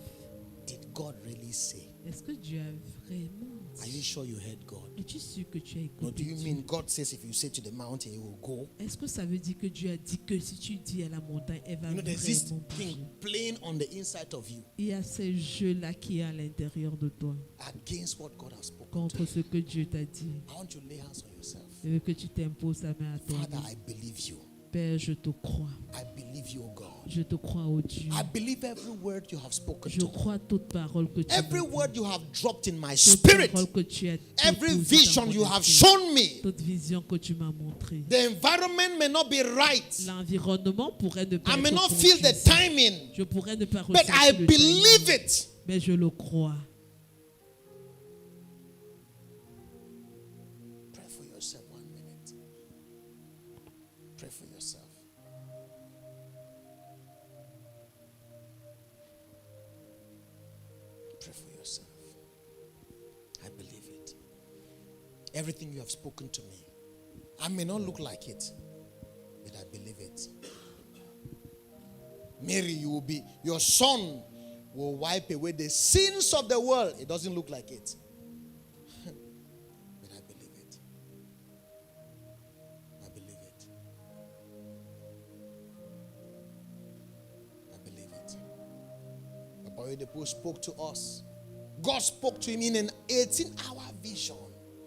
Did God really say? Est-ce que Dieu a vraiment Are you dit? sure you heard God? Es-tu sûr que tu as No, écouté do you Dieu? mean God says if you say to the mountain, it will go? Est-ce que ça veut dire que Dieu a dit que si tu dis à la montagne, elle va You know, there's this vraiment bouger? thing playing on the inside of you Il y a ce jeu-là qui est à l'intérieur de toi against what God has spoken to contre you. ce que Dieu t'a dit. I want you to lay hands on yourself. Je veux que tu t'imposes ta main à toi. Father, I believe you. Père, je te crois. I believe you, God. Je te crois, oh Dieu. I believe every word you have spoken Je to. crois toute parole que tu Every as dit. word you have dropped in my Toute spirit. parole que tu as Every déposée dans vision mon you have esprit. shown me. Toute vision que tu m'as montrée. The environment may not be right. L'environnement pourrait ne pas I may être not feel the conduisant. timing. Je pourrais ne pas But ressentir I le believe timing, it. mais je le crois. Pray for yourself 1 minute. Pray for yourself. Pray for yourself. I believe it. Everything you have spoken to me, I may not look like it, but I believe it. Mary, you will be, your son will wipe away the sins of the world. It doesn't look like it, but I believe it. I believe it. Papa Oyedepo spoke to us. God spoke to him in an 18-hour vision.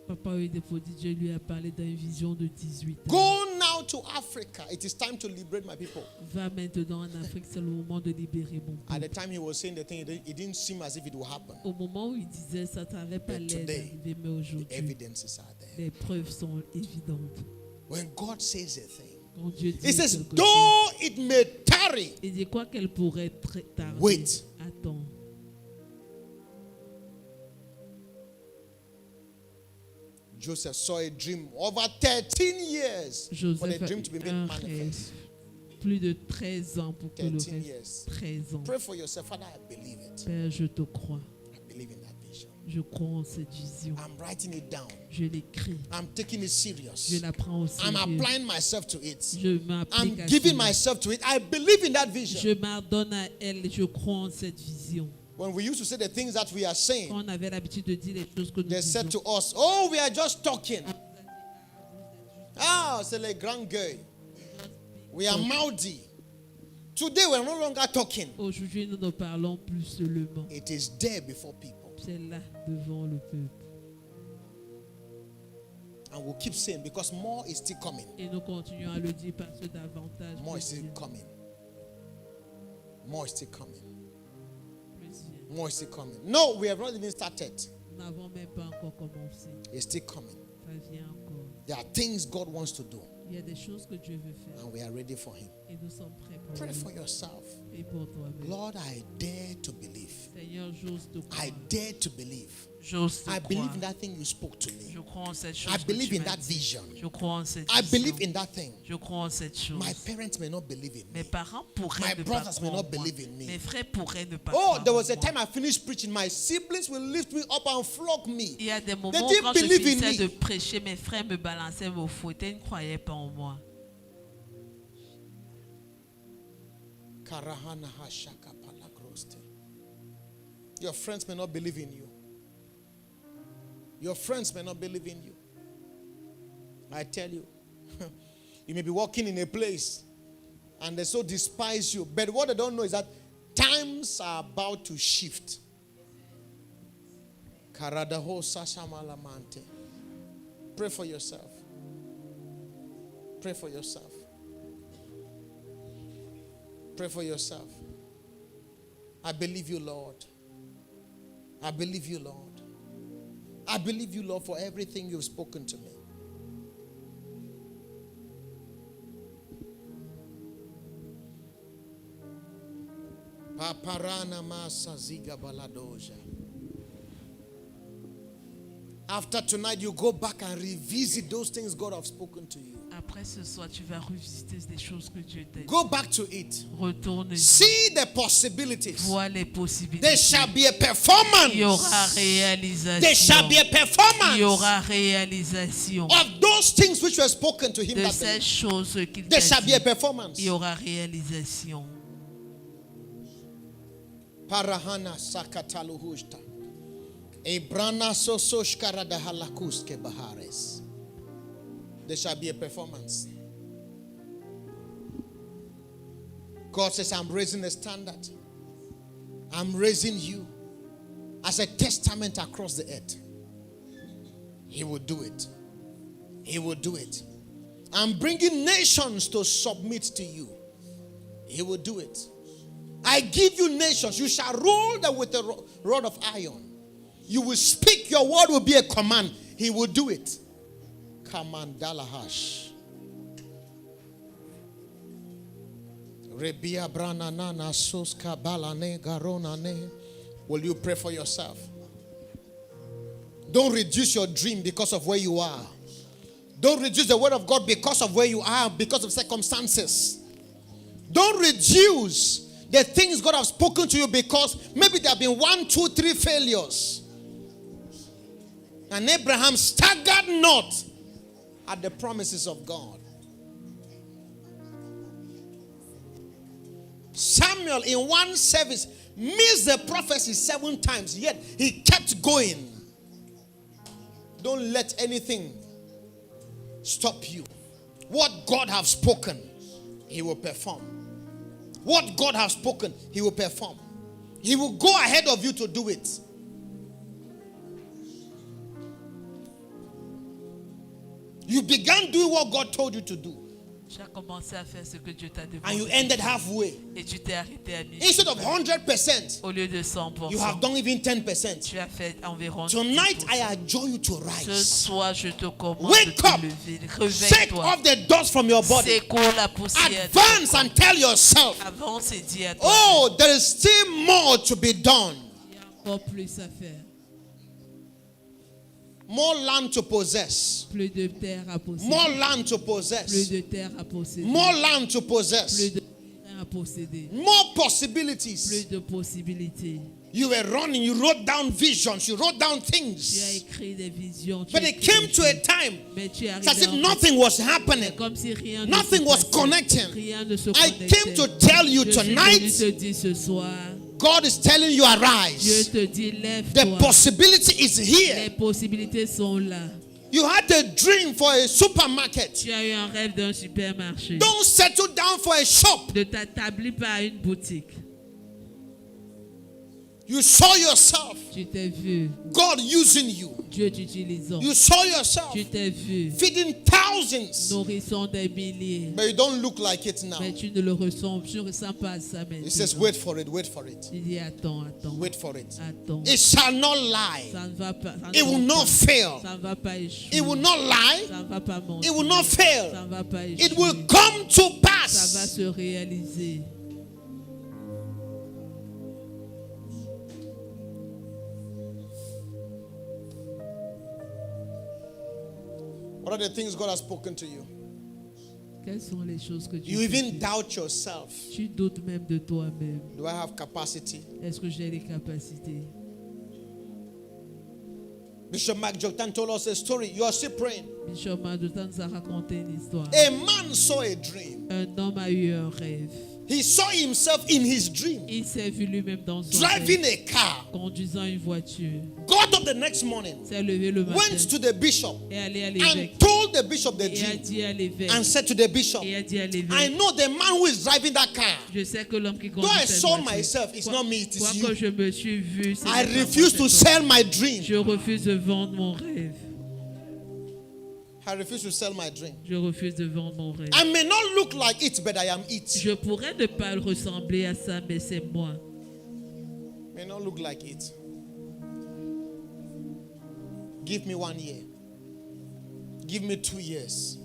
Papa Oyedepo dit, Dieu lui a parlé d'une vision de 18 ans. Go now to Africa. It is time to liberate my people. Va maintenant en Afrique, c'est le moment de libérer mon At peuple. the time he was saying the thing, it didn't seem as if it would happen. Au moment où il disait ça, ça n'avait pas But l'air today, d'arriver, mais The aujourd'hui, evidences are there. les preuves sont évidentes. When God says a thing, Quand Dieu dit He says, quelque chose, though it may tarry, il dit quoi qu'elle pourrait tarder. wait. Attends. Joseph saw a dream over 13 years for the Joseph dream to be a made un rêve. manifest. Plus de 13 ans pour que le 13 rêve. years. 13 ans. Pray for yourself. Father, I believe it. Père, je te crois. I believe in that vision. Je crois en cette vision. I'm writing it down. Je l'écris. I'm taking it Je serious. la prends au I'm sérieux. applying myself to it. Je m'applique I'm à giving cela. myself to it. I believe in that vision. Je m'ordonne à elle. Je crois en cette vision. When we used to say the things that we are saying, Quand on avait l'habitude de dire les choses que nous they said disons, to us, oh, we are just talking. Ah, c'est les grands gueules. We are mouthy. Today we are no longer talking. aujourd'hui nous ne parlons plus seulement. It is there before people. C'est là devant le peuple. And we'll keep saying because more is still coming. Et nous continuons à le dire parce que davantage More is plus still vient. coming. More is still coming. Plus vient. More is still coming. No, we have not even started. Nous n'avons même pas encore commencé. It's still coming. Ça vient encore. There are things God wants to do, Il y a des choses que Dieu veut faire and we are ready for Him. et nous sommes prêts pour Pray lui. for yourself. Prie pour toi-même. Lord, I dare to believe. Seigneur, j'ose te I croire. dare to believe. J'ose te I croire. believe in that thing you spoke to me. Je crois en cette chose I que believe tu in m'as that dit. vision. Je crois en cette I vision. believe in that thing. Je crois en cette chose. My parents may not believe in Mes me. parents pourraient My ne pas brothers may croire not en moi. believe in me. Mes frères pourraient ne pas Oh, croire there en was a moi. time I finished preaching. My siblings will lift me up and flog me. Il y a des moments They où didn't quand je believe in finissais me. de prêcher, mes frères me balançaient vos fauteuils, ils ne croyaient pas en moi. Karahana hashaka palagroste. Your friends may not believe in you. Your friends may not believe in you. I tell you, you may be walking in a place and they so despise you. But what they don't know is that times are about to shift. Karadaho sashamalamante. Pray for yourself. Pray for yourself. Pray for yourself. I believe you, Lord. I believe you, Lord. I believe you, Lord, for everything you've spoken to me. Paparana masa ziga baladoja. After tonight, you go back and revisit those things God have spoken to you. Après ce soir, tu vas revisiter des choses que Dieu t'a dit. Go back to it. Retourne, See the possibilities. vois les possibilités. There shall be a performance. Il y aura réalisation. There shall be a performance Il y aura réalisation of those things which were spoken to him. de That ces believed. choses qu'il There t'a shall be dit. a performance. Il y aura réalisation. Parahana sakataluhushta. Ebrana sososhkara da halakuske bahares. There shall be a performance. God says, I'm raising a standard. I'm raising you as a testament across the earth. He will do it. He will do it. I'm bringing nations to submit to you. He will do it. I give you nations. You shall rule them with a rod of iron. You will speak. Your word will be a command. He will do it. Kamandalahash. Rebia brananana soska balane garonane. Will you pray for yourself? Don't reduce your dream because of where you are. Don't reduce the word of God because of where you are, because of circumstances. Don't reduce the things God has spoken to you because maybe there have been 1, 2, 3 failures. And Abraham staggered not at the promises of God. Samuel in one service missed the prophecy 7 times, yet he kept going. Don't let anything stop you. What God has spoken, He will perform. What God has spoken, He will perform. He will go ahead of you to do it. You began doing what God told you to do. Tu as commencé à faire ce que Dieu t'a And you demandé. ended halfway. Et tu t'es arrêté à mi. Instead of 100%, Au lieu de 100%. you have done even 10%. Tu as fait environ 10%. Tonight, I adjure you to Ce rise. soir, je te commande Wake de te up. lever. Shake Réveille-toi. off the dust from your body. Secoue la poussière. Advance and tell yourself, Avance et dis à toi. oh, there is still more to be done. Il y a encore plus à faire. More land to possess. Plus de terre à posséder. More land to Plus possess. de terre à posséder. More land to Plus possess. de terrain à posséder. More Plus possibilities. de possibilités. You were running, you wrote down visions, you wrote down Tu as things. écrit des visions. Tu But as it écrit came des to a choses. time, Mais tu es it's as arrivé if à un nothing was moment, happening. comme si rien Nothing ne was se passait. connecting. Rien ne se I connectait. came to tell you Je suis venu tonight, te dire ce soir, God is telling you, Dieu arise. te dit The lève-toi. possibility is Les here. possibilités sont là. You had a dream for a supermarket. Tu as eu un rêve d'un supermarché. Don't settle down for a shop. Ne t'attablis pas à une boutique. You saw yourself, Tu t'es vu, God using you. Dieu t'utilisant. You saw yourself Tu t'es vu, feeding thousands. nourrissant des milliers. But you don't look like it now. Mais tu ne le ressens, tu ne ressens pas ça He says, maintenant. wait for it, wait for it, Il dit attends. wait for it. Attends. It shall not lie. Ça ne va pas. Ça ne It will va not pas. fail. Ça ne va pas échouer. It will not lie. Ça ne va pas mentir. It will not Ça fail. ne va pas échouer. It will come to Ça va pass. se réaliser. What are the things God has spoken to you? Quelles sont les choses que You Dieu te even dit? doubt yourself. Tu doutes même de toi-même. Do I have capacity? Est-ce que j'ai les capacités? Bishop Mark Joktan told us a story. You are still praying. Bishop Madotan nous a raconté une histoire. A man saw a dream. Un homme a eu un rêve. He saw himself in his dream Il s'est vu lui-même dans son driving rêve, a car. conduisant une voiture. Got up the next morning, S'est levé le matin went to the bishop, et allé à l'évêque. and told the bishop the Et a dream, dit à l'évêque. and said to the bishop, Et a dit à I l'évêque. know the man who is driving that car. Je sais que l'homme qui Though conduit I cette saw voiture. myself, it's not me, it is Quoique you. je me suis vu, c'est I pas moi, refuse c'est to toi. sell my dream. Je refuse de vendre mon rêve. I refuse to sell my dream. Je refuse de vendre mon rêve. I may not look like it, but I am it. Je pourrais ne pas ressembler à ça, mais c'est moi. May not look like it. Give me 1 year. Give me 2 years.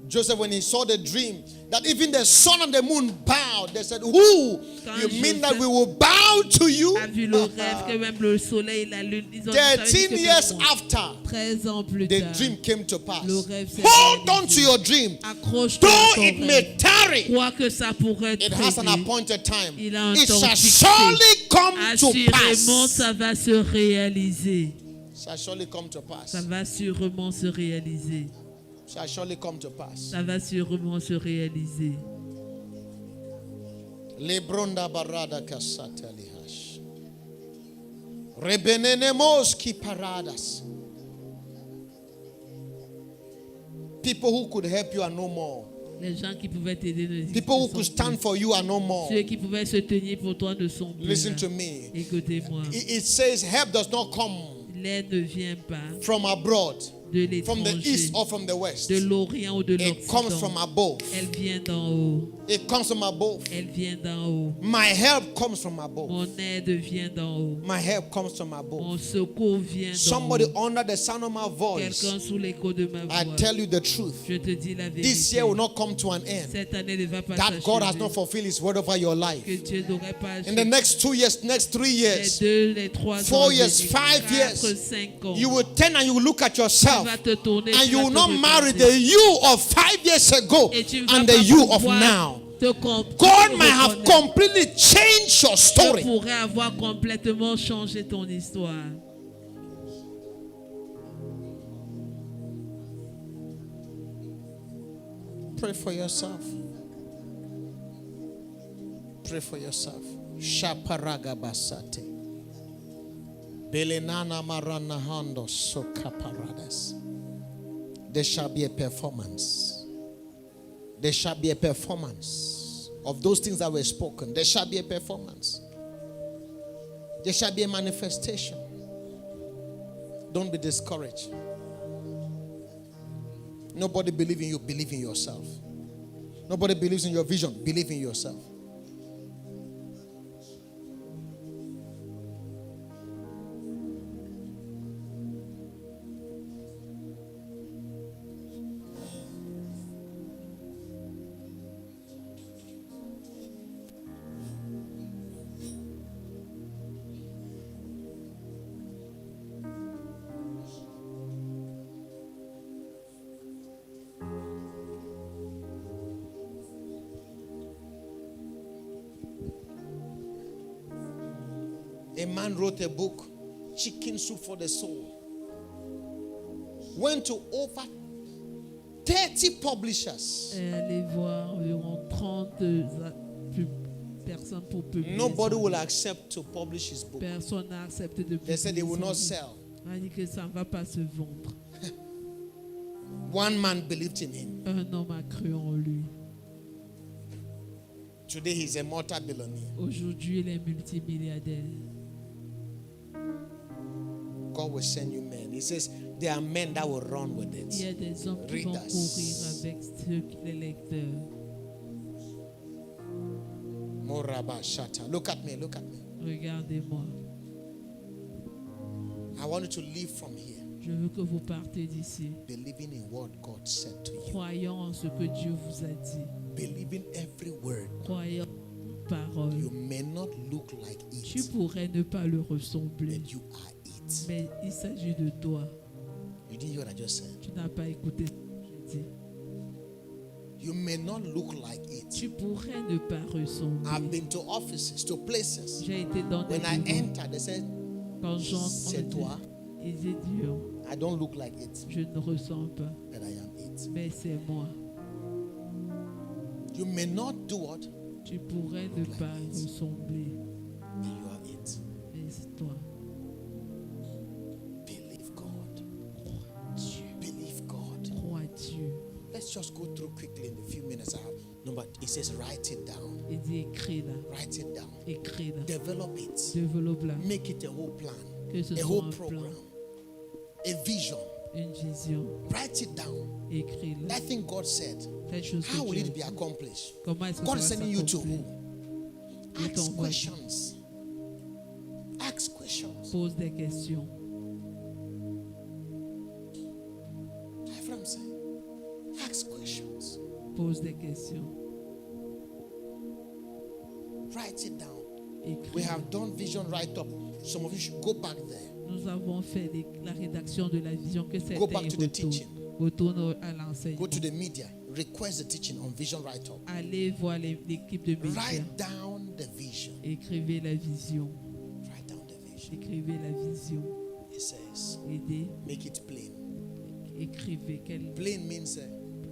Joseph, when he saw the dream, that even the sun and the moon bowed, they said, who? Quand You mean that Joseph we will bow to you? A vu le rêve que même le soleil et la lune, ils ont 13 years after, 13 ans plus the tard, dream came to pass. le rêve s'est Hold on réalisé. to your dream. Accroche-toi à Though ton it rêve. may tarry, Crois que ça pourrait it has an t'aider. appointed time. Il a un It temps shall fixé. surely come to Assurément, pass. ça va se réaliser. Shall surely come to pass. Ça va sûrement se réaliser. Shall surely come to pass. Ça va sûrement se réaliser. Lebronda barada kasata lihash. Rebenenemos ki paradas. People who could help you are no more. Les gens qui pouvaient t'aider ne People who ne could sont stand plus. for you are no more. Ceux qui pouvaient se tenir pour toi ne sont plus Listen là. to me. Écoutez-moi. It says help does not come L'aide ne vient pas from abroad, de from the l'étranger, east or from the west. de l'Orient ou de It comes from l'Occident. above. Elle vient d'en haut. It comes from above. Elle vient d'en haut. My help comes from above. Mon aide vient d'en haut. My help comes from Mon above. secours vient d'en Somebody haut. under the sound of my voice, Quelqu'un sous l'écho de ma I voix. tell you the truth. Je te dis la This vérité. year will not come to an end. Cette année ne va pas That God has s'achever. not fulfilled His word over your life. Que Dieu n'aurait pas In the next 2 years, next 3 les years, 2, les 3 ans, 4 years, les 5 years, 4, 5 ans. you will turn and you will look at Tu yourself, vas te tourner, and tu you vas will te not marry regarder. the you of 5 years ago Et tu vas and pas the you of pouvoir now. te God might have reconnaître. completely changed your Tu story. pourrais avoir complètement changé ton histoire. Pray for yourself. Pray for yourself. Shaparaga basate. Belenana marana hando sokaparadas. There shall be a performance. There shall be a performance of those things that were spoken. There shall be a performance. There shall be a manifestation. Don't be discouraged. Nobody believes in you. Believe in yourself. Nobody believes in your vision. Believe in yourself. A man wrote a book, Chicken Soup for the Soul. Went to over 30 publishers. Et allez voir environ 30 personnes pour publier. Nobody will accept to publish his book. Personne n'a accepté de publier. They said they will son not livre. sell. On a dit que ça ne va pas se vendre. One man believed in him. Un homme a cru en lui. Today he's a multi-billionaire. Aujourd'hui, il est multimilliardaire. God will send you men. He says there are men that will run with Il y a it. des hommes qui vont Readers. courir avec les lecteurs. Moraba Shata. Look at me, look at me. Regardez-moi. I want you to leave from here Je veux que vous partez d'ici, believing in what God said to you. croyant en ce que Dieu vous a dit. Believing every word. Croyant en parole. You may not look like Tu it, pourrais ne pas le ressembler, but you are it. mais il s'agit de toi. You didn't hear what I just said. Tu n'as pas écouté ce que j'ai dit. You may not look like it. Tu pourrais ne pas I've ressembler. been to offices, to places. J'ai été dans des When I bureaux. entered, they said, Quand j'entre, c'est toi. ils disent Dieu, I don't look like it, je ne ressens pas, but I am it. mais c'est moi. You may not do what, Tu pourrais ne pas ressembler, but you are it. mais c'est toi. Believe God. Believe God. Crois Dieu. Let's just go through quickly in a few minutes. Number, it says write it down. Il dit écris-la, Write it down. écris-la, Develop it. développe-la, Make it a whole plan. que ce A soit whole un plan, program. A vision. une vision, Write it down. écris-la. That thing God said. Cette chose How que will Dieu it be a dit. accomplished? Comment est-ce que God ça is va sending you to s'accomplir? who? Dieu Ask t'envoie. questions. Ask questions. Pose des questions. That's what I'm saying. Ask questions. Pose des questions. Write it down. Écris. We have done vision write up. Some of you should go back there. Nous avons fait la rédaction de la vision que Go back to the certains teaching. retournent à Go l'enseignement. to the media. Request the teaching on vision write up. Allez voir l'équipe de médias. Write down the vision. Écrivez la vision. Write down the vision. Écrivez la vision. It says, Aidez. make it plain. Écrivez. Plain means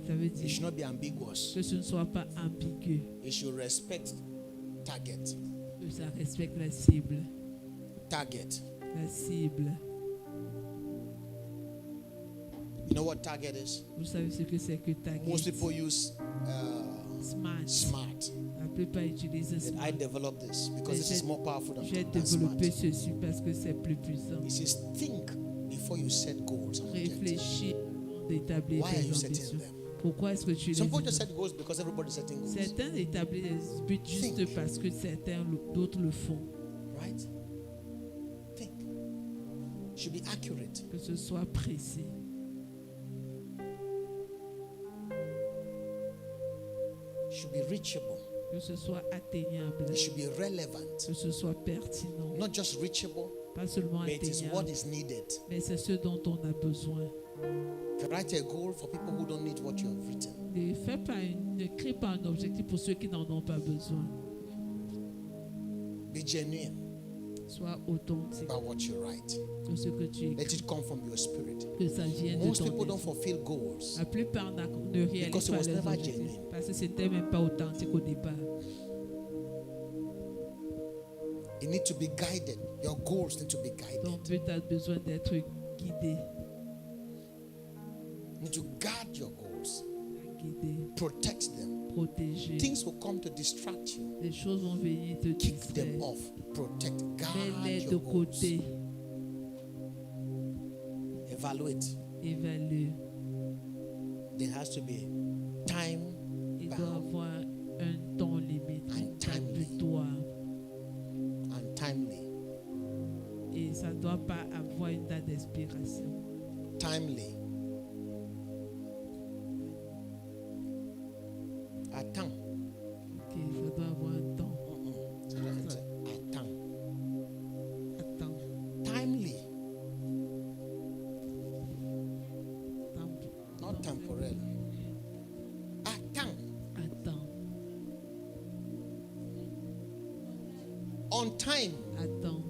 Ça veut it should dire not be ambiguous. que ce ne soit pas ambigu. It should respect target. Que ça respecte la cible. Target. La cible. You know what target is? Vous savez ce que c'est que Most target? people use Smart. smart. La plupart utilisent Then smart. I developed this because this is more powerful J'ai than smart. développé ceci parce que c'est plus puissant. It says think before you set goals and objectives. Réfléchis avant d'établir Why are tes you setting ambitions. them? Pourquoi est-ce que tu les Some people just établis? set goals because everybody's setting goals. Certains établissent des buts juste Think. parce que d'autres le font. Right? Think. Should be accurate. Que ce soit précis. Should be reachable. Que ce soit atteignable. It should be relevant. Que ce soit pertinent. Not just reachable, Pas seulement but it is what atteignable, is needed. mais c'est ce dont on a besoin. If you write a goal for people who don't need what you have written, Ne crée pas un objectif pour ceux qui n'en ont pas besoin. be genuine Sois authentique about what you write. de ce que tu Let écris. it come from your spirit. Que ça vienne de Most ton people don't esprit. fulfill goals La plupart ne réalisent Because it pas was les never objectifs genuine. parce que c'était même pas authentique au départ. You need to be guided. Your goals need to be guided. Ton but a besoin d'être guidé. You need to guard your goals, Guidé. protect them, protéger. Things will come to distract you. Les choses vont venir te Kick them distraire. off. Protect. Mets-les Guard de your wounds. côté. Evaluate. Évalue. There has to be time Il doit avoir un temps limite. And timely. Calme-toi. and timely. Et ça ne doit pas avoir une date d'expiration. Timely. À temps. Ok, ça doit avoir un temps. À temps. Attends. Timely. Attends. Not temporary. À temps. Attends. On time. Attends.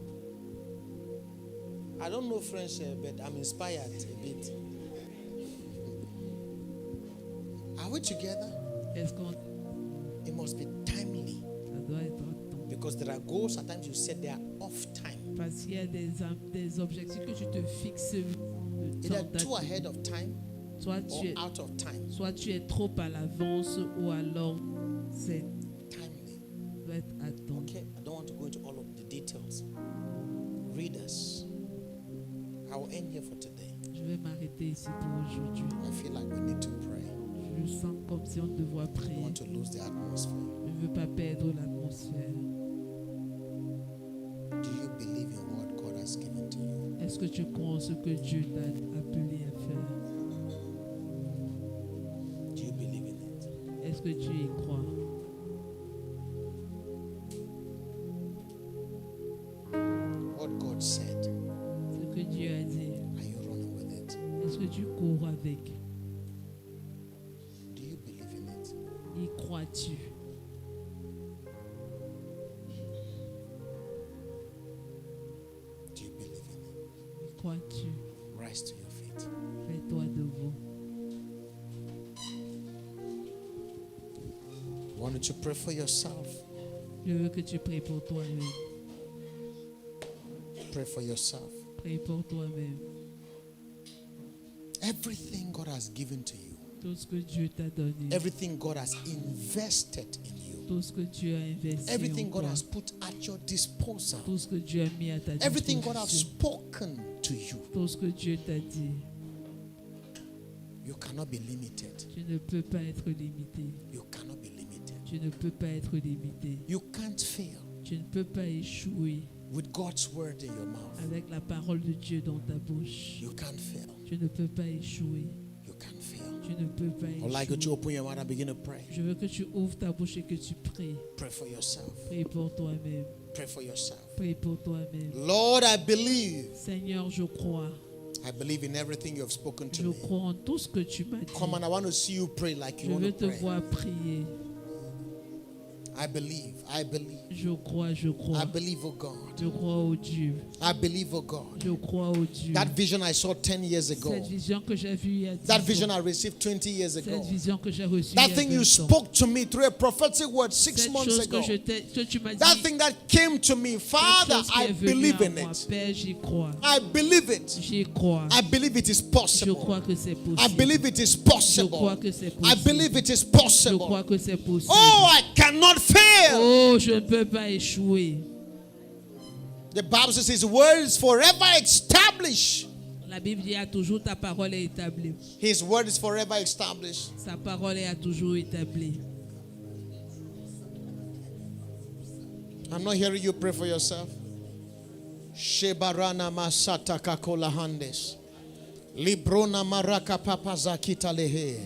I don't know French, but I'm inspired a bit. Are we together? Est-ce qu'on It must be timely. ça doit être un temps? Because there are goals, sometimes you set they are off time. Parce qu'il y a des objectifs que tu te fixes le Either temps too d'atteindre. ahead of time Soit or tu es out of time. Soit tu es trop à l'avance ou alors c'est Timely. doit être à temps. Okay, I don't want to go into all of the details. Readers, I will end here for today. Je vais m'arrêter ici pour aujourd'hui. I feel like we need to pray. Je sens comme si on devait I prier. want to lose the atmosphere. Je ne veux pas perdre l'atmosphère. Do you believe in what God has given to you? Est-ce que tu crois en ce que Dieu t'a appelé à faire? Do you believe in it? Est-ce que tu y crois? What God said, Ce que Dieu a dit, are you running with it? est-ce que tu cours avec? Do you believe in it? Y crois-tu? Do you believe in it? Y crois-tu? Rise to your feet. Fais-toi debout. I want you to pray for yourself. Je veux que tu pries pour toi-même. Pray for yourself. Prie pour toi-même. Everything God has given to you, Tout ce que Dieu t'a donné. everything God has invested in you, Tout ce que Dieu a investi everything en God toi. has put at your disposal, Tout ce que Dieu a mis à ta everything God has disposition. spoken to you, Tout ce que Dieu t'a dit. you cannot be limited. Tu ne peux pas être limité. You cannot be limited. Tu ne peux pas être limité. You can't fail Tu ne peux pas échouer with God's word in your mouth. avec la parole de Dieu dans ta bouche. You can't fail. Tu ne peux pas échouer. You can't fail. Tu ne peux pas I'd like you to échouer. open your mouth and begin to pray. Je veux que tu ouvres ta bouche et que tu pries. Pray for yourself. Prie pour toi-même. Pray for yourself. Prie pour toi-même. Lord, I believe. Seigneur, je crois. I believe in everything you have spoken to Je me. crois en tout ce que tu m'as dit. Come on, I want to see you pray like you Je want veux to te pray. voir prier. I believe. I believe. Je crois, je I crois. believe, oh God. Je crois au Dieu. I believe, oh God. Je crois au Dieu. That vision I saw 10 years ago. Cette vision que j'ai vue il y a 10 That ans. vision I received 20 years ago. Cette vision que j'ai reçue il That y a thing 20 you ans. spoke to me through a prophetic word 6 Cette months chose ago. que tu m'as dit. That thing that came to me, Cette Father, chose qui I est venue believe à in moi. it. Père, j'y crois. I believe it. J'y crois. I believe it is Je possible. crois que c'est I possible. believe it is Je possible. crois que c'est I possible. believe it is Je possible. crois que c'est possible. Oh, I cannot fail. Oh, je ne peux pas échouer. The Bible says His word is forever established. La Bible dit, à toujours ta parole est établie. His word is forever established. Sa parole est à toujours établie. I'm not hearing you pray for yourself. Shebarana masata kakola handes. Librona maraka papazakita lehe.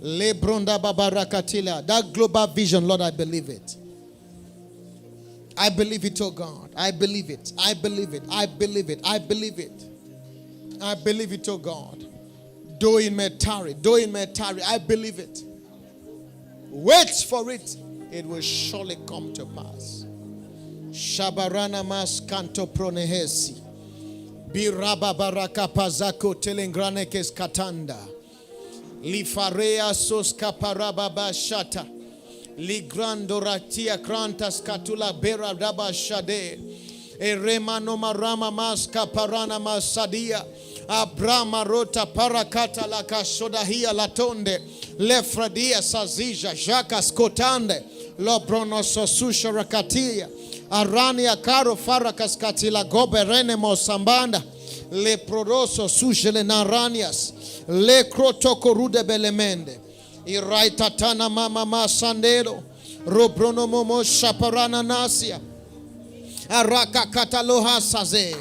Lebronda babarakatila. That global vision, Lord, I believe it. I believe it, oh God. I believe it. I believe it. I believe it. I believe it. I believe it, oh God. Do in me tarry. Do in me tarry. I believe it. Wait for it. It will surely come to pass. Shabarana mas canto pronehesi. Biraba baraka pazako telengranekes katanda. Lifarea sos kaparaba bashata. Ligrando ratia krantas katula bera daba shade. Eremano marama mas kaparana masadia. Abrama rota parakata la kashodahia latonde. Lefradia sazija jaka skotande. Lobrono sosusha rakatia. Arania caro farakas katila goberene mosambanda. Le proroso sujele naranias. Le crotoko rude belemende. Iraitatana mama masandero. Robrono momo shaparana nasia. Araka kataloha saze.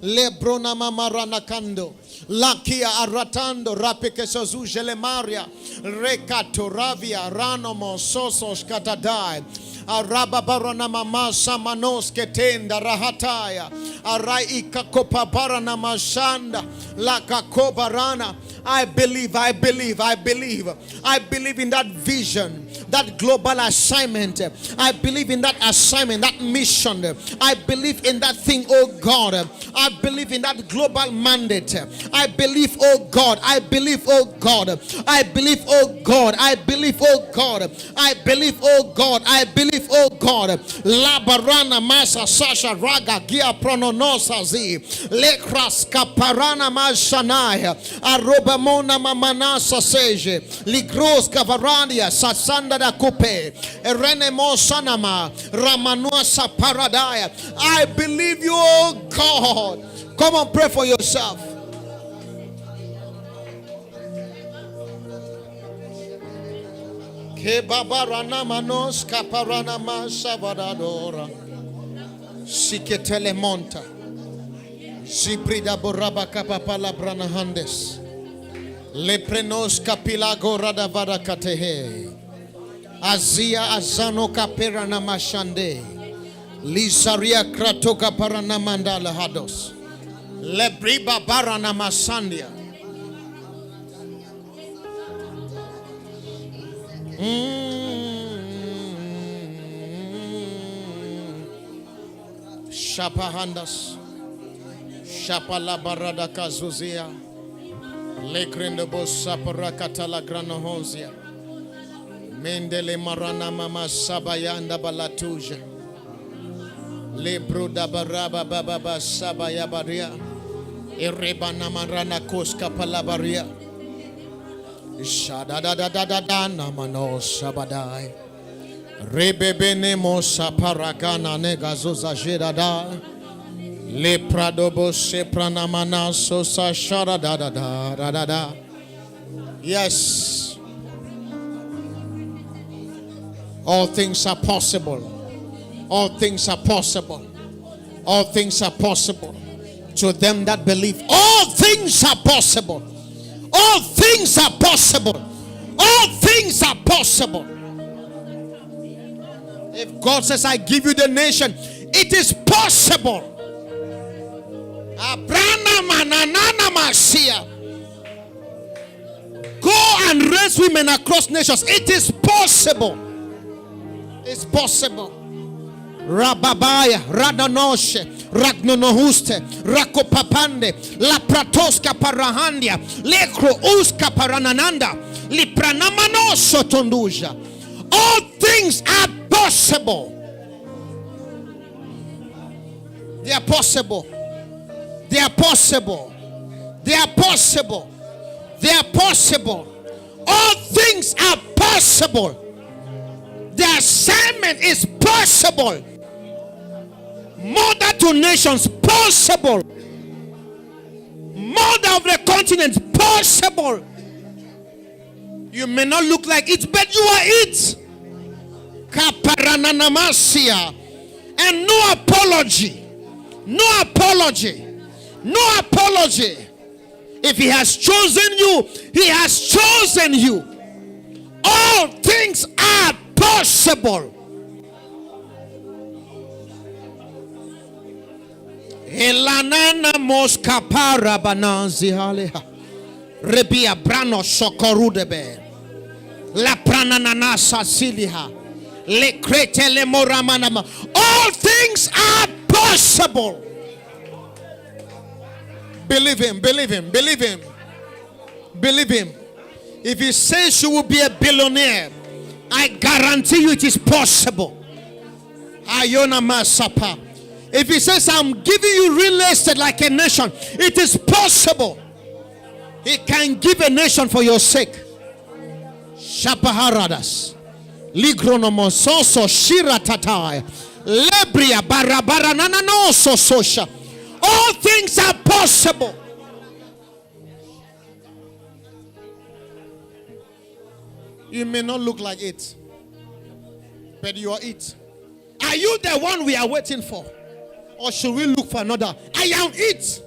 Lebrona mamarana kando. Lakia aratando rapike sozujele maria. Rekato ravia ranomo sosos katadai. Araba barana mama samanos ketenda rahataya. Arai ikakopa barana mashanda. Lakakobarana. I believe in that vision, that global assignment. I believe in that assignment, that mission. I believe in that thing, oh God. I believe in that global mandate. I believe, oh God. I believe, oh God. I believe, oh God. I believe, oh God. I believe, oh God. I believe, oh God. La barana masa sasha raga gia prononosa zi. Lekras kaparana mashanaya. Aroba mona mamanasa seje. Ligros kavarania sasanda da kupe. Erene mosanama. Ramanua saparadaya. I believe you, oh God. Come on, pray for yourself. Kebabarana manos kaparana masavadadora. Siketele monta. Zibrida boraba kapapala branahandes. Leprenos kapilago radavada katehe. Azia azano kapera namashande. Lisaria kratoka paranamandala hados. Lebriba barana masandia. Shapahandas. Shapala barada kazuzia. Lekrendo bossa parakata la granohonzia. Mendele marana mama sabayanda balatuja. Lebro da baraba baba sabaya baria. Irebana marana koska palabaria. Shada da da da da da namano sabadai. Rebebene mosa paragana negazoza jedada. Le pradobo se pranamana sosa shara da da da da da da. Yes. All things are possible. All things are possible. All things are possible to them that believe. All things are possible. All things are possible. All things are possible. If God says, I give you the nation, it is possible. Go and raise women across nations. It is possible. It's possible. Rababaya, Radanoshe, Ragnonohuste, Rakopapande, La Pratoska Parahandia, Lekro Uska Paranananda, Lipranamano Sotonduja. All things are possible. They are possible. They are possible. They are possible. They are possible. All things are possible. The assignment is possible. Mother to nations, possible. Mother of the continent, possible. You may not look like it, but you are it. Kaparananamasia. And no apology. No apology. No apology. If he has chosen you, he has chosen you. All things are possible. Elanana moskapara bananzi haleha. Rebia brano sokorudebe. La prananana sasiliha. Le krete le moramanama. All things are possible. Believe him, believe him, believe him. Believe him. If he says you will be a billionaire, I guarantee you it is possible. Ayona Masapa. If he says I'm giving you real estate like a nation, it is possible. He can give a nation for your sake. Shapaharadas. Ligronomososo shira tatai. Lebria barabara nananoso sosha. All things are possible. You may not look like it, but you are it. Are you the one we are waiting for? Or should we look for another? I am it.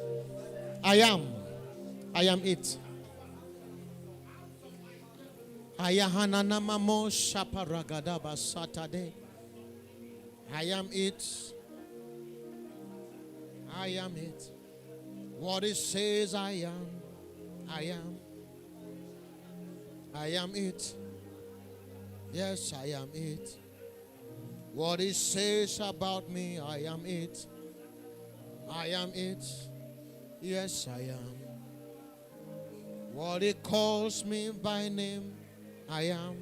I am it. Ayahananamamo shaparagadaba Saturday. I am it. I am it. What it says I am. I am. I am it. Yes, I am it. What it says about me, I am it. I am it. Yes, I am. What it calls me by name, I am.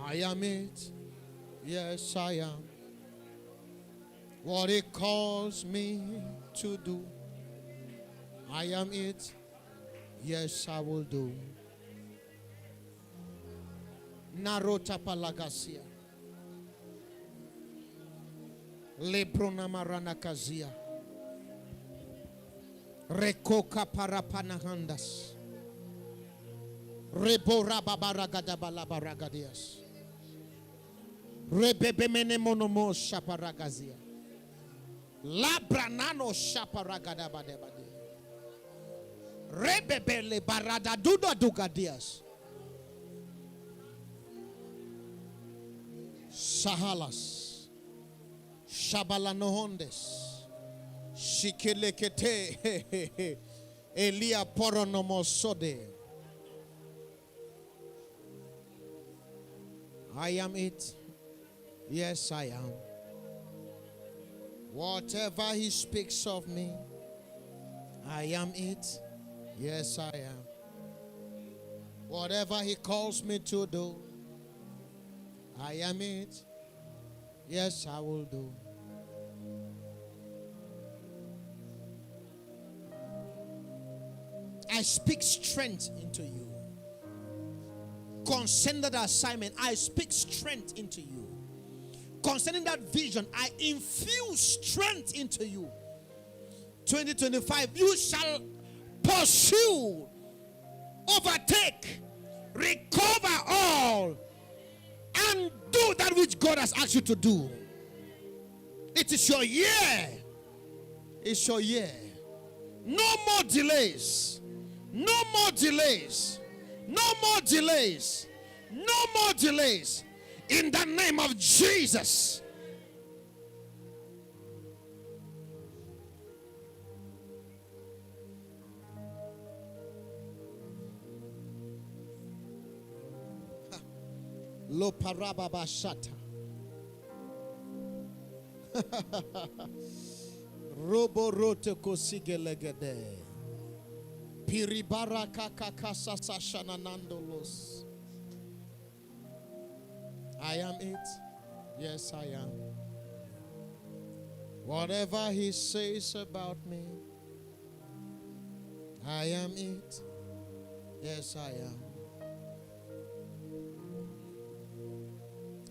I am it. Yes, I am. What it calls me to do, I am it. Yes, I will do. Narota palagasia. Lebrona marana kazia. Rekoka parapanahandas. Rebora babaragada balabaragadias. Rebebemene monomo shaparagazia. Labranano shaparagada badebadi. Rebebele barada duda dugadias. Sahalas. Shabalanohondes. Shikelekete. Elia poronomosode. I am it. Yes, I am. Whatever he speaks of me, I am it. Yes, I am. Whatever he calls me to do, I am it. Yes, I will do. I speak strength into you. Concerning that assignment, I speak strength into you. Concerning that vision, I infuse strength into you. 2025, you shall pursue, overtake, recover all, and do that which God has asked you to do. It is your year. It's your year. No more delays. No more delays. No more delays. No more delays. In the name of Jesus. Lo parababa shata. Robo rote kosigelegede. Piribara kakakasa sashananandolos. I am it. Yes, I am. Whatever he says about me, I am it. Yes, I am.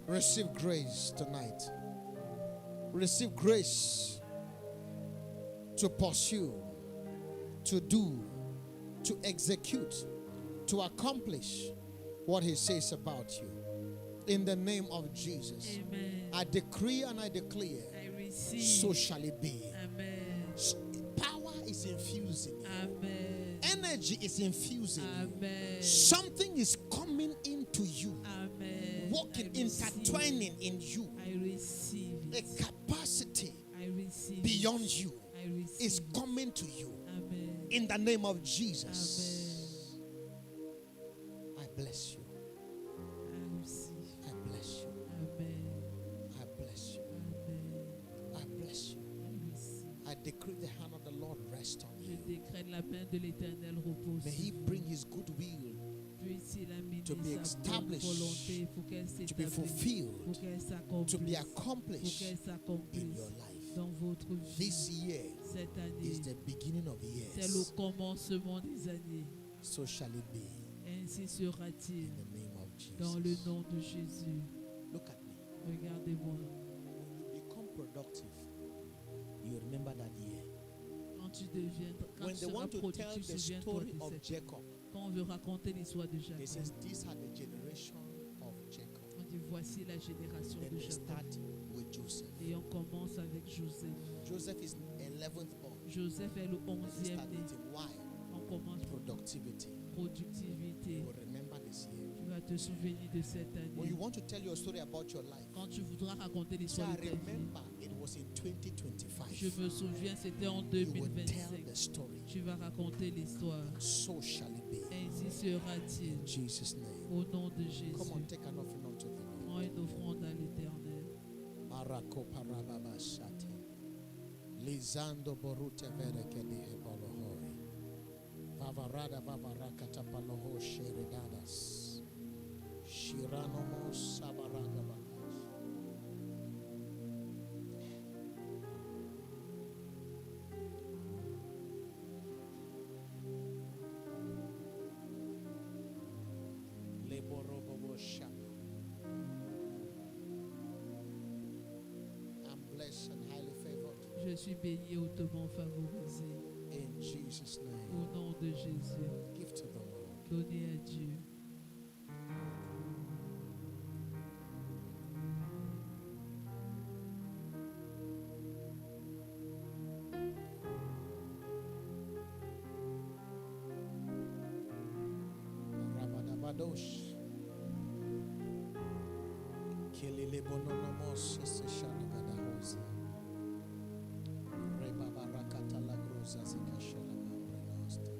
Receive grace tonight. Receive grace to pursue, to do, to execute, to accomplish what he says about you. In the name of Jesus. Amen. I decree and I declare. I receive. So shall it be. Amen. Power is infusing. Amen. Energy is infusing. Amen. Something is coming into you. Amen. Walking, intertwining in you. I receive it. A capacity I receive beyond it. you I receive is coming to you. Amen. In the name of Jesus. Amen. I bless you. Decree the hand of the Lord rest on you. Je décrète la main de l'Éternel repose. May he bring his good will to be established, to be fulfilled, to be accomplished in your life. dans votre vie. This year Cette année, is the beginning of c'est le years. commencement des années. So shall it be Ainsi sera-t-il in the name of dans le Jesus. nom de Jésus. Look at me. Regardez-moi. When you become productive, you remember that year. Quand tu deviens, quand When tu they seras want to tell productif, the souviens-toi story de of cette. Jacob, Quand on veut raconter l'histoire de they Jacob, says these are the generation of Jacob. on dit voici la génération Then de they Jacob. start with Joseph. Et on commence avec Joseph. Joseph is 11th born. Joseph est le They 11e start né. with him. Why? On commence par Productivity. productivité. You will remember this year. Tu vas te souvenir de cette When année. you want to tell your story about your life, Quand tu voudras raconter say, l'histoire I de ta vie, remember it was in 2025. je me souviens, c'était en You will tell 2025. the story. Tu vas raconter l'histoire. So shall it be. Ainsi sera-t-il. In Jesus' name. Au nom de Jésus. Come on, take an offering unto the Lord. Prends une offrande à l'Éternel. Marako parababa shate. Lizando borute vereke de hebolohoi. Vavarada vavarakata paloho sheredadas. Shiranomo sabaragabas. Leborobobo shama. I'm blessed and highly favored. Je suis béni et hautement favorisé. In Jesus' name. Au nom de Jésus. Give to the Lord. Donnez à Dieu. Rabadabadosh. Kililebononomos seseshanagadahosia. Rebabarakata lagroza zikashalamambrenosta.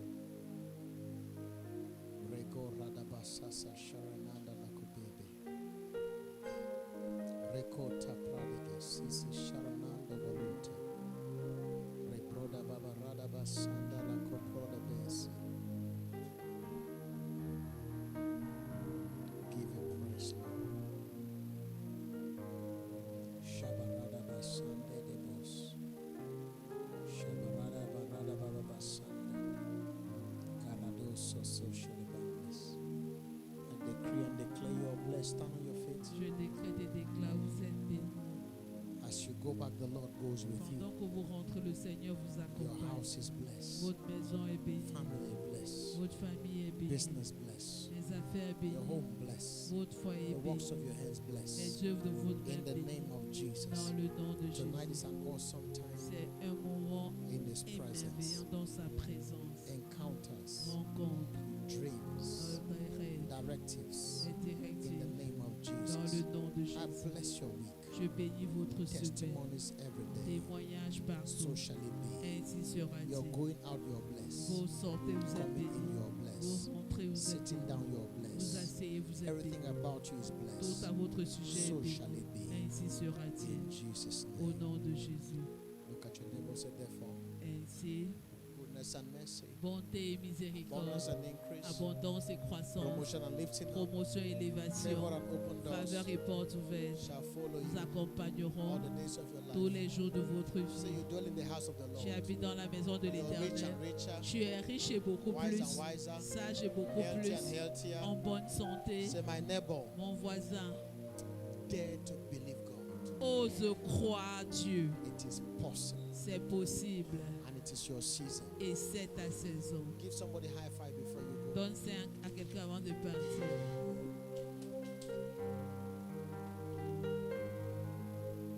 Rego radabasasa sharananda lakubebe. Rekota pradige sisi sharananda volute. Rebroda babarada basanda la coproda besi. Give you praise, Lord. Shabarada basande de bos. Shabarada barada baba basanda. Caradoso socially boundless. I decree and declare you are blessed. Stand on your feet. Je décrète et déclare, vous êtes bénis. As you go back, the Lord goes with you. Pendant que vous rentrez, le Seigneur vous Your accompagne. house is blessed. Votre maison est bénie. Family blessed. Votre famille est bénie. Business blessed. Les affaires Your bénies. home blessed. Votre foyer The works béni. of your hands blessed. Les œuvres de votre main In the bénies. name of Jesus. Dans le nom de Tonight is Jésus. an awesome time C'est un moment in His presence. émerveillant dans sa présence. Encounters, Rencontre, dreams, des rêves, directives. des In the directives. name of Dans Jesus. le nom de I Jésus. bless your week. Je bénis votre semaine. Testimonies every day. Témoignages So partout. shall it be. Ainsi You're sera-t-il. going out, you're blessed. Vous sortez, vous êtes Coming in, bénis. you're blessed. Vous rentrez, vous êtes Sitting bénis. down, you're Vous blessed. asseyez, vous êtes Everything bénis. about you is Tout blessed. à votre sujet est So béni. shall it be. Ainsi sera-t-il. In Jesus' Au name. nom de Jésus. Look at your neighbor, say therefore, Ainsi, goodness and mercy, bonté et miséricorde, abundance and increase, abondance et croissance, promotion and lifting up, promotion et favor élévation, and open doors faveur et porte ouverte shall follow vous you all accompagneront the days of your tous life. les jours de votre So vie. you dwell in the house of the Tu Lord. habites dans la maison de You're rich l'Éternel. and richer, Tu es riche et beaucoup wise plus, and wiser, sage et beaucoup healthy and plus, healthier. en bonne santé. Say, my neighbor, Mon voisin, dare to believe God. ose croire Dieu. It is possible, C'est possible and it is your season. et c'est ta saison. Give somebody high five before you go. Donne 5 à quelqu'un avant de partir.